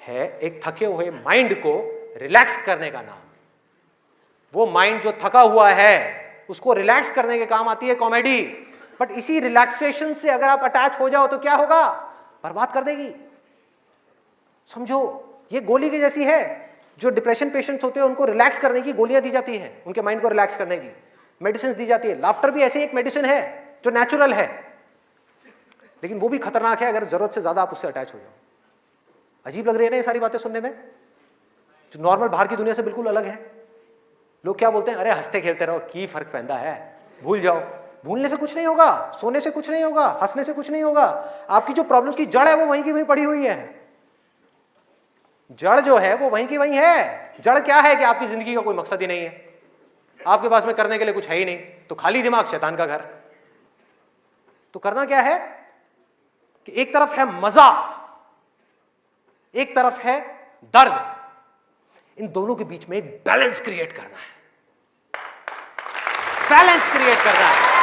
[SPEAKER 1] है एक थके हुए माइंड को रिलैक्स करने का नाम। वो माइंड जो थका हुआ है उसको रिलैक्स करने के काम आती है कॉमेडी। बट इसी रिलैक्सेशन से अगर आप अटैच हो जाओ तो क्या होगा? बर्बाद कर देगी। समझो ये गोली की जैसी है। जो डिप्रेशन पेशेंट्स होते हैं उनको रिलैक्स करने की गोलियां दी जाती हैं, उनके माइंड को रिलैक्स करने की मेडिसिन दी जाती है। लाफ्टर भी ऐसे एक मेडिसिन है जो नेचुरल है, लेकिन वो भी खतरनाक है अगर जरूरत से ज्यादा आप उससे अटैच हो जाओ। अजीब लग रही है ना ये सारी बातें सुनने में, जो नॉर्मल बाहर की दुनिया से बिल्कुल अलग है। लोग क्या बोलते हैं? अरे हंसते खेलते रहो, की फर्क पैदा है, भूल जाओ। भूलने से कुछ नहीं होगा, सोने से कुछ नहीं होगा, हंसने से कुछ नहीं होगा। आपकी जो प्रॉब्लम्स की जड़ है वो वहीं की वहीं पड़ी हुई है। जड़ जो है वो वहीं की वहीं है। जड़ क्या है कि आपकी जिंदगी का कोई मकसद ही नहीं है, आपके पास में करने के लिए कुछ है ही नहीं, तो खाली दिमाग शैतान का घर। तो करना क्या है कि एक तरफ है मजा, एक तरफ है दर्द, इन दोनों के बीच में एक बैलेंस क्रिएट करना है। बैलेंस क्रिएट करना है।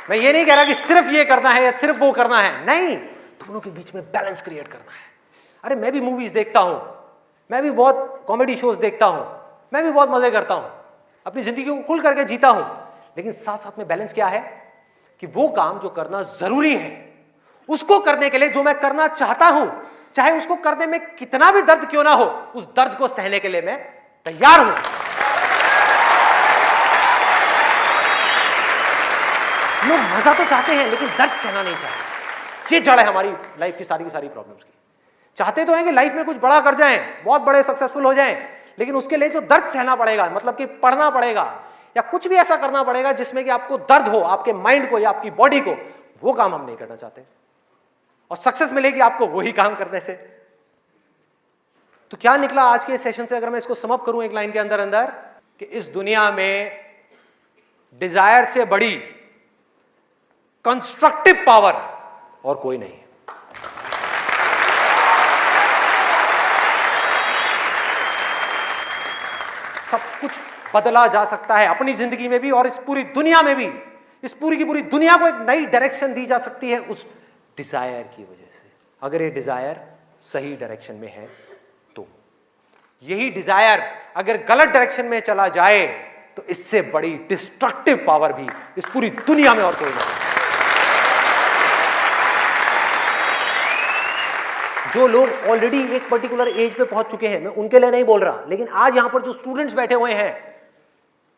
[SPEAKER 1] मैं ये नहीं कह रहा कि सिर्फ ये करना है या सिर्फ वो करना है, नहीं, दोनों के बीच में बैलेंस क्रिएट करना है। अरे मैं भी मूवीज देखता हूं, मैं भी बहुत कॉमेडी शोज देखता हूं, मैं भी बहुत मजे करता हूं, अपनी जिंदगी को खुल करके जीता हूं, लेकिन साथ साथ में बैलेंस क्या है कि वो काम जो करना जरूरी है उसको करने के लिए जो मैं करना चाहता हूं, चाहे उसको करने में कितना भी दर्द क्यों ना हो, उस दर्द को सहने के लिए मैं तैयार हूं। लोग मजा तो चाहते हैं लेकिन दर्द सहना नहीं चाहते। ये जड़ है हमारी लाइफ की सारी प्रॉब्लम्स की। चाहते तो हैं कि लाइफ में कुछ बड़ा कर जाएं, बहुत बड़े सक्सेसफुल हो जाएं, लेकिन उसके लिए जो दर्द सहना पड़ेगा, मतलब कि पढ़ना पड़ेगा या कुछ भी ऐसा करना पड़ेगा जिसमें कि आपको दर्द हो, आपके माइंड को या आपकी बॉडी को, वो काम हम नहीं करना चाहते। और सक्सेस मिलेगी आपको वही काम करने से। तो क्या निकला आज के सेशन से, अगर मैं इसको समअप करूं एक लाइन के अंदर अंदर, कि इस दुनिया में डिजायर से बड़ी कंस्ट्रक्टिव पावर और कोई नहीं है। सब कुछ बदला जा सकता है अपनी जिंदगी में भी और इस पूरी दुनिया में भी। इस पूरी की पूरी दुनिया को एक नई डायरेक्शन दी जा सकती है उस डिजायर की वजह से, अगर ये डिजायर सही डायरेक्शन में है तो। यही डिजायर अगर गलत डायरेक्शन में चला जाए तो इससे बड़ी डिस्ट्रक्टिव पावर भी इस पूरी दुनिया में और कोई नहीं। जो लोग ऑलरेडी एक पर्टिकुलर एज पे पहुंच चुके हैं, मैं उनके लिए नहीं बोल रहा, लेकिन आज यहां पर जो स्टूडेंट्स बैठे हुए हैं,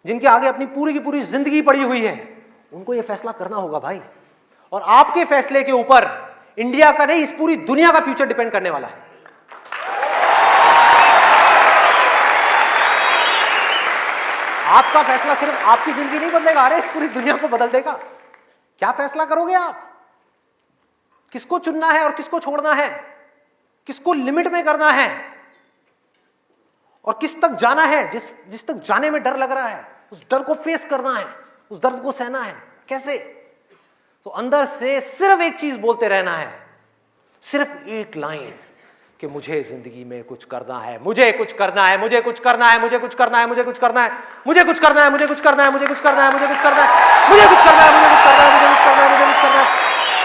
[SPEAKER 1] जिनके आगे अपनी पूरी की पूरी जिंदगी पड़ी हुई है, उनको यह फैसला करना होगा भाई। और आपके फैसले के ऊपर इंडिया का नहीं, इस पूरी दुनिया का फ्यूचर डिपेंड करने वाला है। आपका फैसला सिर्फ आपकी जिंदगी नहीं बदलेगा, अरे इस पूरी दुनिया को बदल देगा। क्या फैसला करोगे आप? किसको चुनना है और किसको छोड़ना है, किसको लिमिट में करना है और किस तक जाना है। जिस तक जाने में डर लग रहा है, उस डर को फेस करना है, उस दर्द को सहना है। कैसे? तो अंदर से सिर्फ एक चीज बोलते रहना है, सिर्फ एक लाइन, कि मुझे जिंदगी में कुछ करना है, मुझे कुछ करना है, मुझे कुछ करना है, मुझे कुछ करना है, मुझे कुछ करना है, मुझे कुछ करना है, मुझे कुछ करना है, मुझे कुछ करना है, मुझे कुछ करना है, मुझे कुछ करना है, मुझे कुछ करना है,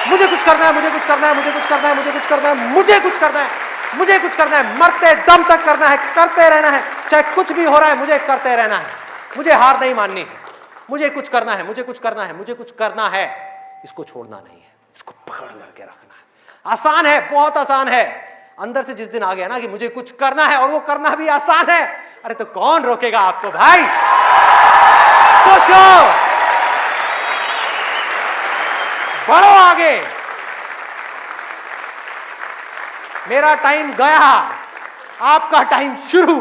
[SPEAKER 1] मुझे कुछ करना है, मुझे कुछ करना है, मुझे कुछ करना है, मुझे कुछ करना है, मुझे कुछ करना है, मुझे कुछ करना है, मुझे कुछ करना है, मरते दम तक करना है, करते रहना है, चाहे कुछ भी हो रहा है मुझे करते रहना है, मुझे हार नहीं माननी है, मुझे कुछ करना है, मुझे कुछ करना है, मुझे कुछ करना है, इसको छोड़ना नहीं है, इसको पकड़ करके रखना है। आसान है, बहुत आसान है। अंदर से जिस दिन आ गया ना कि मुझे कुछ करना है और वो करना भी आसान है, अरे तो कौन रोकेगा आपको भाई? सोचो, बढ़ो आगे। मेरा टाइम गया, आपका टाइम शुरू।